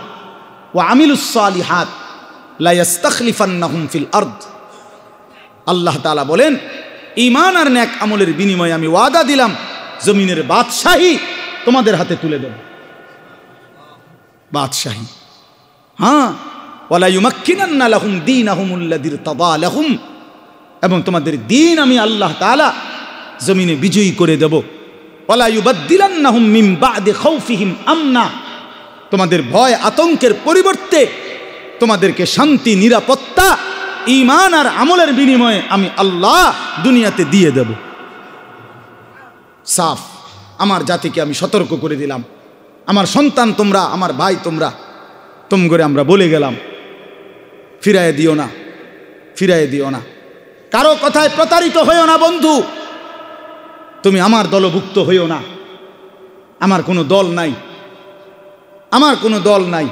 ওয়া আমিলুস সালিহাত লা ইস্তাখলিফান্নাহুম ফিল আরদ। আল্লাহ তাআলা বলেন, ঈমান আর নেক আমলের বিনিময়ে আমি ওয়াদা দিলাম জমিনের বাদশাহী তোমাদের হাতে তুলে দেব। বাদশাহী, হ্যাঁ, ওয়ালা ইউমাক্কিনান্না লাহুম দীনাহুমুল্লাযী ইরতাদা লাহুম, এবং তোমাদের দিন আমি আল্লাহ তাআলা জমিনে বিজয়ী করে দেব। ওয়ালা ইউবাদদিলান্নাহুম মিন বা'দি খাউফিহিম আমনা, তোমাদের ভয় আতঙ্কের পরিবর্তে তোমাদেরকে শান্তি নিরাপত্তা ঈমান আর আমলের বিনিময়ে আমি আল্লাহ দুনিয়াতে দিয়ে দেব। সাফ, আমার জাতিকে আমি সতর্ক করে দিলাম, আমার সন্তান তোমরা, আমার ভাই তোমরা, তুম করে আমরা বলে গেলাম, ফিরায় দিও না, ফিরায় দিও না, কারো কথায় প্রতারিত হইও না বন্ধু। তুমি আমার দলভুক্ত হইও না, আমার কোনো দল নাই, আমার কোনো দল নাই,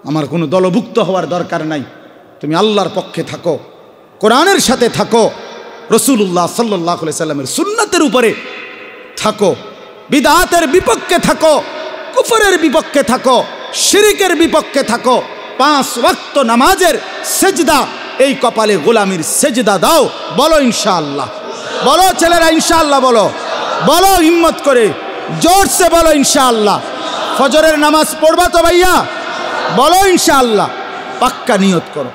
আমার কোনো দলভুক্ত হওয়ার দরকার নাই। তুমি আল্লাহর পক্ষে থাকো, কোরআনের সাথে থাকো, রাসূলুল্লাহ সাল্লাল্লাহু আলাইহি সাল্লামের সুন্নাতের উপরে থাকো, বিদআতের বিপক্ষে থাকো, কুফরের বিপক্ষে থাকো, শিরকের বিপক্ষে থাকো। 5 ওয়াক্ত নামাজের সেজদা, এই কপালে গোলামির সেজদা দাও। বলো ইনশাআল্লাহ, বলো ছেলেরা ইনশাআল্লাহ, বলো, বলো হিম্মত করে, জোরসে বলো ইনশাআল্লাহ। ফজরের নামাজ পড়বা তো ভাইয়া? বলো ইনশাআল্লাহ। পাক্কা নিয়ত করো,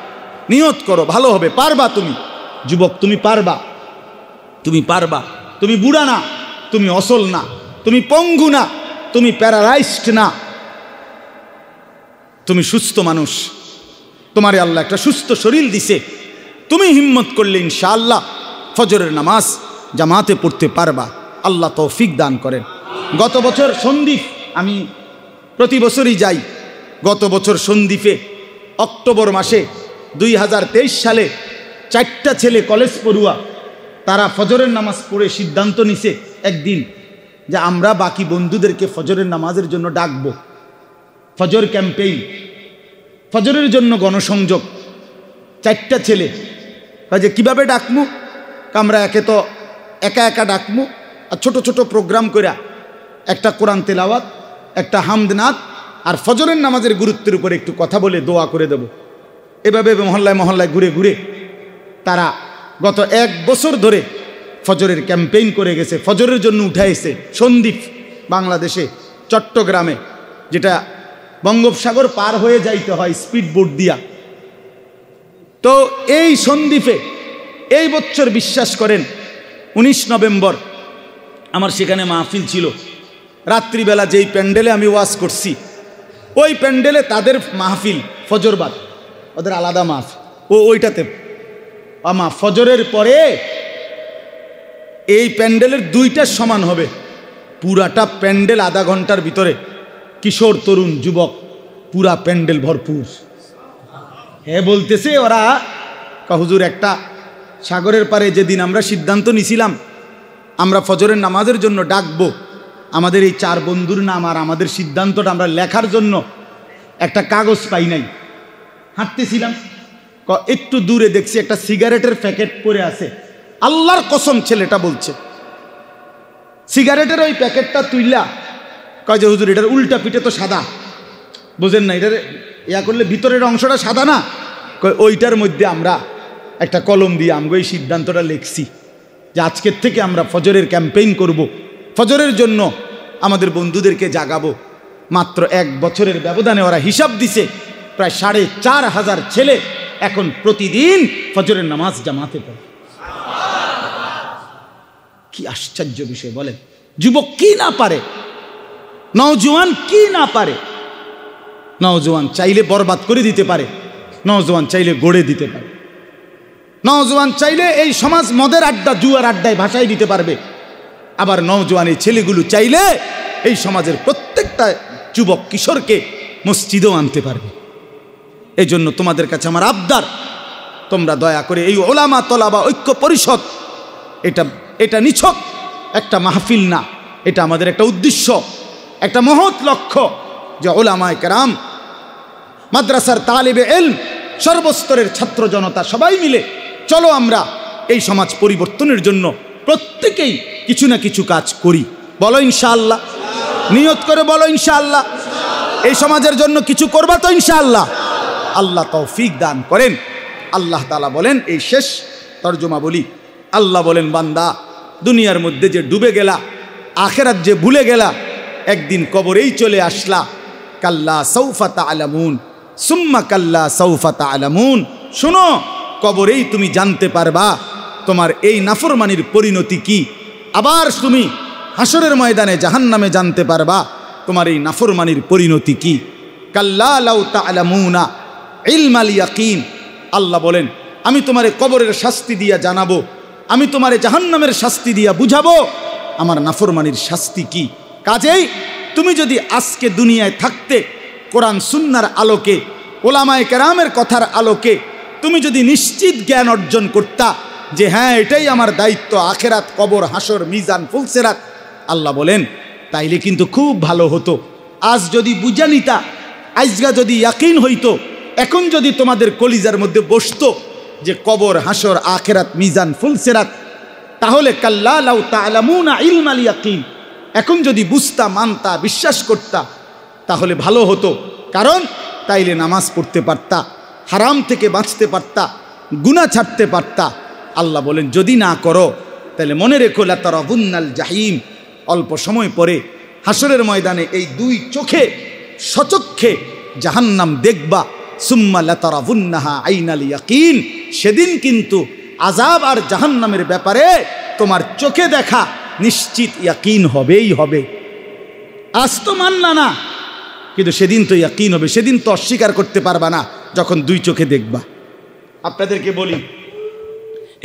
নিয়ত করো, ভালো হবে, পারবা তুমি। যুবক, তুমি পারবা, তুমি পারবা। তুমি বুড়া না, তুমি অসল না, তুমি পঙ্গু না, তুমি প্যারালাইজড না, তুমি সুস্থ মানুষ। তোমারে আল্লাহ একটা সুস্থ শরীর দিছে, তুমি হিম্মত করলে ইনশাআল্লাহ ফজরের নামাজ জামাতে পড়তে পারবা। আল্লাহ তৌফিক দান করেন। গত বছর সন্দ্বীপ, আমি প্রতি বছরই যাই, গত বছর সন্দ্বীপে অক্টোবর মাসে 2023 সালে 4টা ছেলে কলেজ পড়ুয়া, তারা ফজরের নামাজ পড়ে সিদ্ধান্ত নিছে একদিন যে আমরা বাকি বন্ধুদেরকে ফজরের নামাজের জন্য ডাকবো। ফজর ক্যাম্পেইন, ফজরের জন্য গণসংযোগ। 4টা ছেলে কাজে কিভাবে ডাকমু? আমরা একে তো একা একা ডাকমু, আর ছোট ছোট প্রোগ্রাম কইরা একটা কোরআন তেলাওয়াত, একটা হামদনাথ, আর ফজরের নামাজের গুরুত্বের উপরে একটু কথা বলে দোয়া করে দেব। এভাবে মহল্লায় মহল্লায় ঘুরে ঘুরে তারা গত 1 বছর ধরে ফজরের ক্যাম্পেইন করে গেছে। ফজরের জন্য উঠাইছে সন্দ্বীপ, বাংলাদেশে চট্টগ্রামে, যেটা বঙ্গোপসাগর পার হয়ে যাইতে হয় স্পিড বোট দিয়া। তো এই সন্দ্বীপে এই বছর বিশ্বাস করেন 19 নভেম্বর আমার সেখানে মাহফিল ছিল। রাত্রিবেলা যেই প্যান্ডেলে আমি ওয়াজ করছি, ওই প্যান্ডেলে তাদের মাহফিল ফজরবাদ, ওদের আলাদা মাহফিল, ওইটাতে আমা ফজরের পরে এই প্যান্ডেলের 2টার সমান হবে। পুরাটা প্যান্ডেল আধা ঘন্টার ভিতরে কিশোর তরুণ যুবক, পুরা প্যান্ডেল ভরপুর। হ্যাঁ বলতেছে ওরা, হুজুর একটা সাগরের পারে যেদিন আমরা সিদ্ধান্ত নিছিলাম আমরা ফজরের নামাজের জন্য ডাকবো, আমাদের এই 4 বন্ধুর নাম আর আমাদের সিদ্ধান্তটা আমরা লেখার জন্য একটা কাগজ পাই নাই। হাঁটতেছিলাম, একটু দূরে দেখছি একটা সিগারেটের প্যাকেট পড়ে আছে। আল্লাহর কসম ছেলেটা বলছে, সিগারেটের ওই প্যাকেটটা তুইলা কয় যে হুজুর এটার উল্টা পিঠে তো সাদা, বুঝেন না, এটার ইয়া করলে ভিতরের অংশটা সাদা না, কয় ওইটার মধ্যে আমরা একটা কলম দিয়ে আমগো এই সিদ্ধান্তটা লিখছি যে আজকের থেকে আমরা ফজরের ক্যাম্পেইন করব, ফজরের জন্য আমাদের বন্ধুদেরকে জাগাবো। মাত্র 1 বছরের ব্যবধানে ওরা হিসাব দিছে প্রায় 4,500 ছেলে এখন প্রতিদিন ফজরের নামাজ জামাতে পড়ে। কি আশ্চর্য বিষয় বলেন। যুবক কি না পারে, নওজোয়ান কি না পারে। নওজোয়ান চাইলে বরবাদ করে দিতে পারে, নওজোয়ান চাইলে গড়ে দিতে পারে, নওজোয়ান চাইলে এই সমাজ মদের আড্ডা জুয়ার আড্ডায় ভাসাই দিতে পারবে। আবার নওজোয়ান এই ছেলেগুলো চাইলে এই সমাজের প্রত্যেকটা যুবক কিশোরকে মসজিদেও আনতে পারবে। এই জন্য তোমাদের কাছে আমার আবদার, তোমরা দয়া করে এই ওলামা তলাবা ঐক্য পরিষদ, এটা নিছক একটা মাহফিল না, এটা আমাদের একটা উদ্দেশ্য, একটা মহৎ লক্ষ্য যে ওলামায়ে কেরাম, মাদ্রাসার তালিবে ইলম, সর্বস্তরের ছাত্র জনতা সবাই মিলে চলো আমরা এই সমাজ পরিবর্তনের জন্য প্রত্যেকেই কিছু না কিছু কাজ করি। বলো ইনশাআল্লাহ, নিয়ত করে বলো ইনশাআল্লাহ। এই সমাজের জন্য কিছু করবা তো ইনশাআল্লাহ। আল্লাহ তৌফিক দান করেন। আল্লাহ তাআলা বলেন, এই শেষ তরজমা বলি, আল্লাহ বলেন বান্দা দুনিয়ার মধ্যে যে ডুবে গেলা, আখিরাত যে ভুলে গেলা, একদিন কবরেই চলে আসলা। কাল্লা সাউফা তা'লামুন সুম্মা কাল্লা সাউফা তা'লামুন, শোনো কবরেই তুমি জানতে পারবা তোমার এই নাফরমানির পরিণতি কি। আবার তুমি হাসরের ময়দানে জাহান্নামে জানতে পারবা তোমার এই নাফরমানির পরিণতি কি। কাল্লা লাউ তা'লামুনা ইলমাল ইয়াকিন, আল্লাহ বলেন আমি তোমারে কবরের শাস্তি দিয়া জানাবো, আমি তোমারে জাহান্নামের শাস্তি দিয়া বুঝাবো আমার নাফরমানির শাস্তি কি। কাজেই তুমি যদি আজকে দুনিয়ায় থাকতে কোরআন সুন্নাহর আলোকে, ওলামায়ে কেরামের কথার আলোকে তুমি যদি নিশ্চিত জ্ঞান অর্জন করতা যে হ্যাঁ এটাই আমার দায়িত্ব, আখেরাত, কবর, হাসর, মিজান, ফুলসেরাত, আল্লাহ বলেন তাইলে কিন্তু খুব ভালো হতো। আজ যদি বুঝা নিতা, আজগা যদি ইয়াকিন হইতো, এখন যদি তোমাদের কলিজার মধ্যে বসতো যে কবর, হাসর, আখেরাত, মিজান, ফুলসেরাত, তাহলে কাল্লা লাউ তা'লামুনা ইলমাল ইয়াকিন, এখন যদি বুঝতা, মানতা, বিশ্বাস করতা তাহলে ভালো হতো। কারণ তাইলে নামাজ পড়তে পারতা, হারাম থেকে বাঁচতে পারতা, গুনাহ ছাড়তে পারতা। আল্লাহ বলেন যদি না করো তাহলে মনে রেখো লাতারাবুন্নাল জাহিম, অল্প সময় পরে হাসরের ময়দানে এই 2 চোখে সচক্ষে জাহান্নাম দেখবা। সুম্মা লাতারাবুন্নাহা আইনাল ইয়াকিন, সেদিন কিন্তু আযাব আর জাহান্নামের ব্যাপারে তোমার চোখে দেখা নিশ্চিত ইয়াকিন হবেই হবে। আজ তো মানলা না, কিন্তু সেদিন তো ইয়াকিন হবে, সেদিন তো অস্বীকার করতে পারবা না যখন 2 চোখে দেখবা। আপনাদেরকে বলি,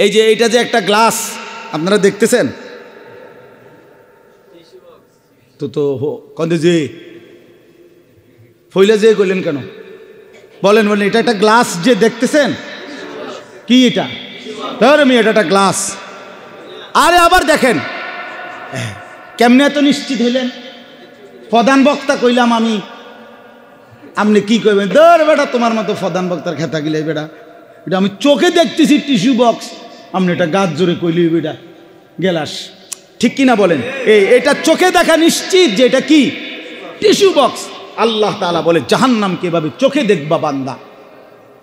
এই যে এইটা যে একটা গ্লাস আপনারা দেখতেছেন তো তো কন্দে যে ফইলা যে কইলেন কেন বলেন, বলেন এটা একটা গ্লাস যে দেখতেছেন, কি এটা? ধর আমি এটা একটা গ্লাস। আরে আবার দেখেন কেমনে এত নিশ্চিত হইলেন? প্রধান বক্তা কইলাম আমি, আপনি কি কইবেন? ধর বেটা তোমার মতো প্রধান বক্তার খেতা গিলে বেটা, এটা আমি চোখে দেখতেছি টিস্যু বক্স, আপনি এটা গাছ জোরে কইলি বেটা গেলাস, ঠিক কিনা বলেন? এটা চোখে দেখা নিশ্চিত যে এটা কি? Tissue box. আল্লাহ তাআলা বলে জাহান্নামকে এভাবে চোখে দেখবা বান্দা,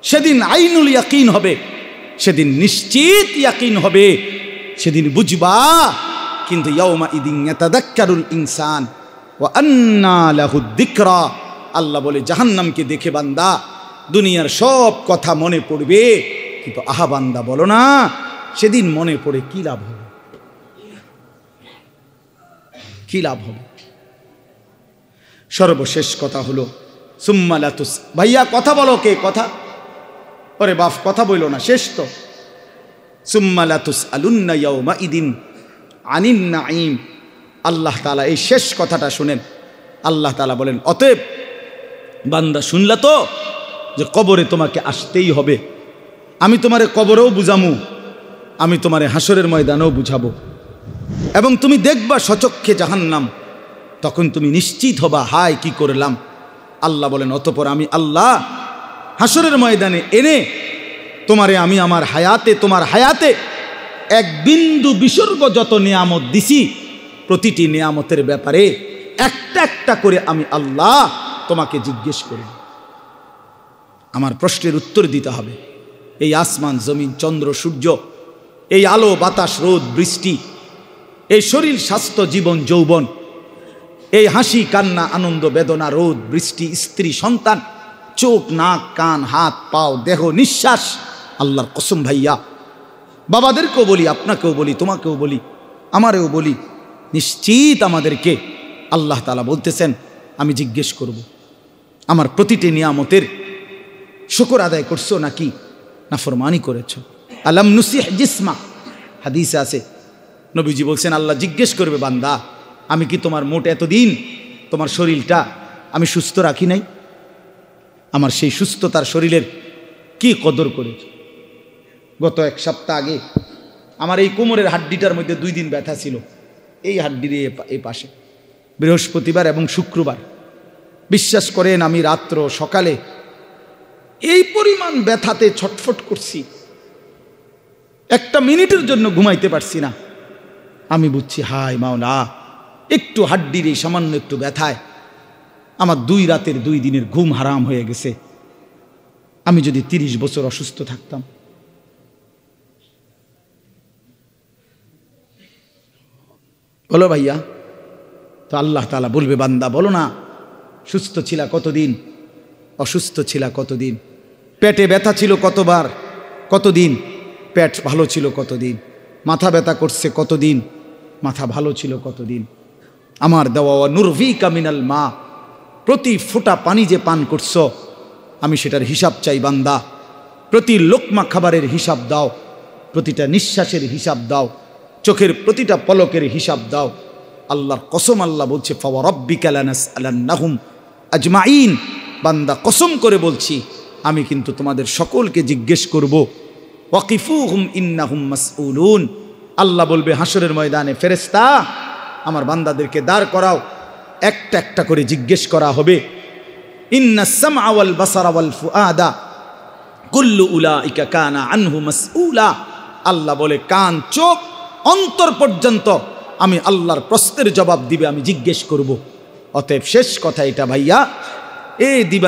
সেদিন আইনুল ইয়াকিন হবে, সেদিন নিশ্চিত ইয়াকিন হবে, সেদিন বুঝবা। কিন্তু ইয়াউমা ইদিন ইয়াতাযাক্কারুল ইনসান ওয়া আন্না লাহু যিকরা, আল্লাহ বলে জাহান্নামকে দেখে বান্দা দুনিয়ার সব কথা মনে পড়বে, কিন্তু আহা বান্দা বলো না সেদিন মনে পড়ে কি লাভ হবে? কি লাভ হবে? সর্বশেষ কথা হলো সুম্মা লাতুস, ভাইয়া কথা বলো, কে কথা? ওরে বাপ কথা বইলো না, শেষ তো। সুম্মা লাতুসআলুন্না ইয়াউমা ইদিন আনিন নাঈম, আল্লাহ তাআলা এই শেষ কথাটা শুনেন। আল্লাহ তাআলা বলেন অতএব বান্দা শুনলা তো যে কবরে তোমাকে আসতেই হবে, আমি তোমারে কবরেও বুঝামু, আমি তোমারে হাসরের ময়দানেও বুঝাবো, এবং তুমি দেখবা সচক্ষে জাহান্নাম। তখন তুমি নিশ্চিত হবা হায় কি করলাম। আল্লাহ বলেন অতঃপর আমি আল্লাহ হাসরের ময়দানে এনে তোমারে আমি আমার হায়াতে, তোমার হায়াতে এক বিন্দু বিসর্গ যত নিয়ামত দিছি, প্রতিটি নিয়ামতের ব্যাপারে একটা একটা করে আমি আল্লাহ তোমাকে জিজ্ঞেস করি। আমার প্রশ্নের উত্তর দিতে হবে। এই আসমান জমিন চন্দ্র সূর্য, এই আলো বাতাস রোদ বৃষ্টি, এই শরীর স্বাস্থ্য জীবন যৌবন, এই হাসি কান্না আনন্দ বেদনা রোদ বৃষ্টি স্ত্রী সন্তান, চোখ নাক কান হাত পাও দেহ নিঃশ্বাস, আল্লাহর কসম ভাইয়া, বাবাদেরকেও বলি, আপনাকেও বলি, তোমাকেও বলি, আমারেও বলি, নিশ্চিত আমাদেরকে আল্লাহ তাআলা বলতেছেন আমি জিজ্ঞেস করব। আমার প্রতিটি নিয়ামতের শুকর আদায় করছো নাকি নাফরমানি করেছো। আলাম নুসিহ জিসমা, হাদিসে আছে নবীজি বলছেন আল্লাহ জিজ্ঞেস করবে বান্দা আমি কি তোমার মোট এতদিন তোমার শরীরটা আমি সুস্থ রাখি নাই? আমার সেই সুস্থতার শরীরের কি কদর করেছ? গত এক সপ্তাহ আগে আমার এই কোমরের হাড্ডিটার মধ্যে 2 দিন ব্যথা ছিল, এই হাড্ডির এই পাশে, বৃহস্পতিবার এবং শুক্রবার। বিশ্বাস করেন আমি রাত্র সকালে এই পরিমাণ ব্যথাতে ছটফট করছি, 1 মিনিটের জন্য ঘুমাইতে পারছি না। আমি বুঝছি হায় মাওলা, একটু হাড্ডির এই সামান্য একটু ব্যথায় আমার 2 রাতের 2 দিনের ঘুম হারাম হয়ে গেছে। আমি যদি 30 বছর অসুস্থ থাকতাম। বলো ভাইয়া, তো আল্লাহ তাআলা বলবে বান্দা বলো না সুস্থ ছিলা কতদিন, অসুস্থ ছিলা কতদিন, পেটে ব্যথা ছিল কতবার কতদিন, পেট ভালো ছিল কতদিন, মাথা ব্যথা করছে কতদিন, মাথা ভালো ছিল কতদিন। আমার দেওয়া নুরভিকা মিনাল মা, প্রতি ফোঁটা পানি যে পান করছো আমি সেটার হিসাব চাই বান্দা। প্রতি লোকমা খাবারের হিসাব দাও, প্রতিটা নিঃশ্বাসের হিসাব দাও, চোখের প্রতিটা পলকের হিসাব দাও। আল্লাহর কসম আল্লাহ বলছে ফাওয়ারাব্বিকা লানাসআলান্নাহুম আজমাইন, বান্দা কসম করে বলছি আমি কিন্তু তোমাদের সকলকে জিজ্ঞেস করব। ওয়াকিফুহুম ইন্নাহুম মাসউলুন, আল্লাহ বলবে হাসরের ময়দানে ফেরেশতা আমার বান্দাদেরকে দাঁড় করাও, একটা একটা করে জিজ্ঞেস করা হবে। ইন্নাস সামআ ওয়াল বাসারা ওয়াল ফুআদা কুল্লু উলাইকা কানা আনহু মাসউলা, আল্লাহ বলে কান চোখ অন্তর পর্যন্ত আমি আল্লাহর প্রশ্নের জবাব দিবে, আমি জিজ্ঞেস করব। অতএব শেষ কথা এটা ভাইয়া, এ দিবা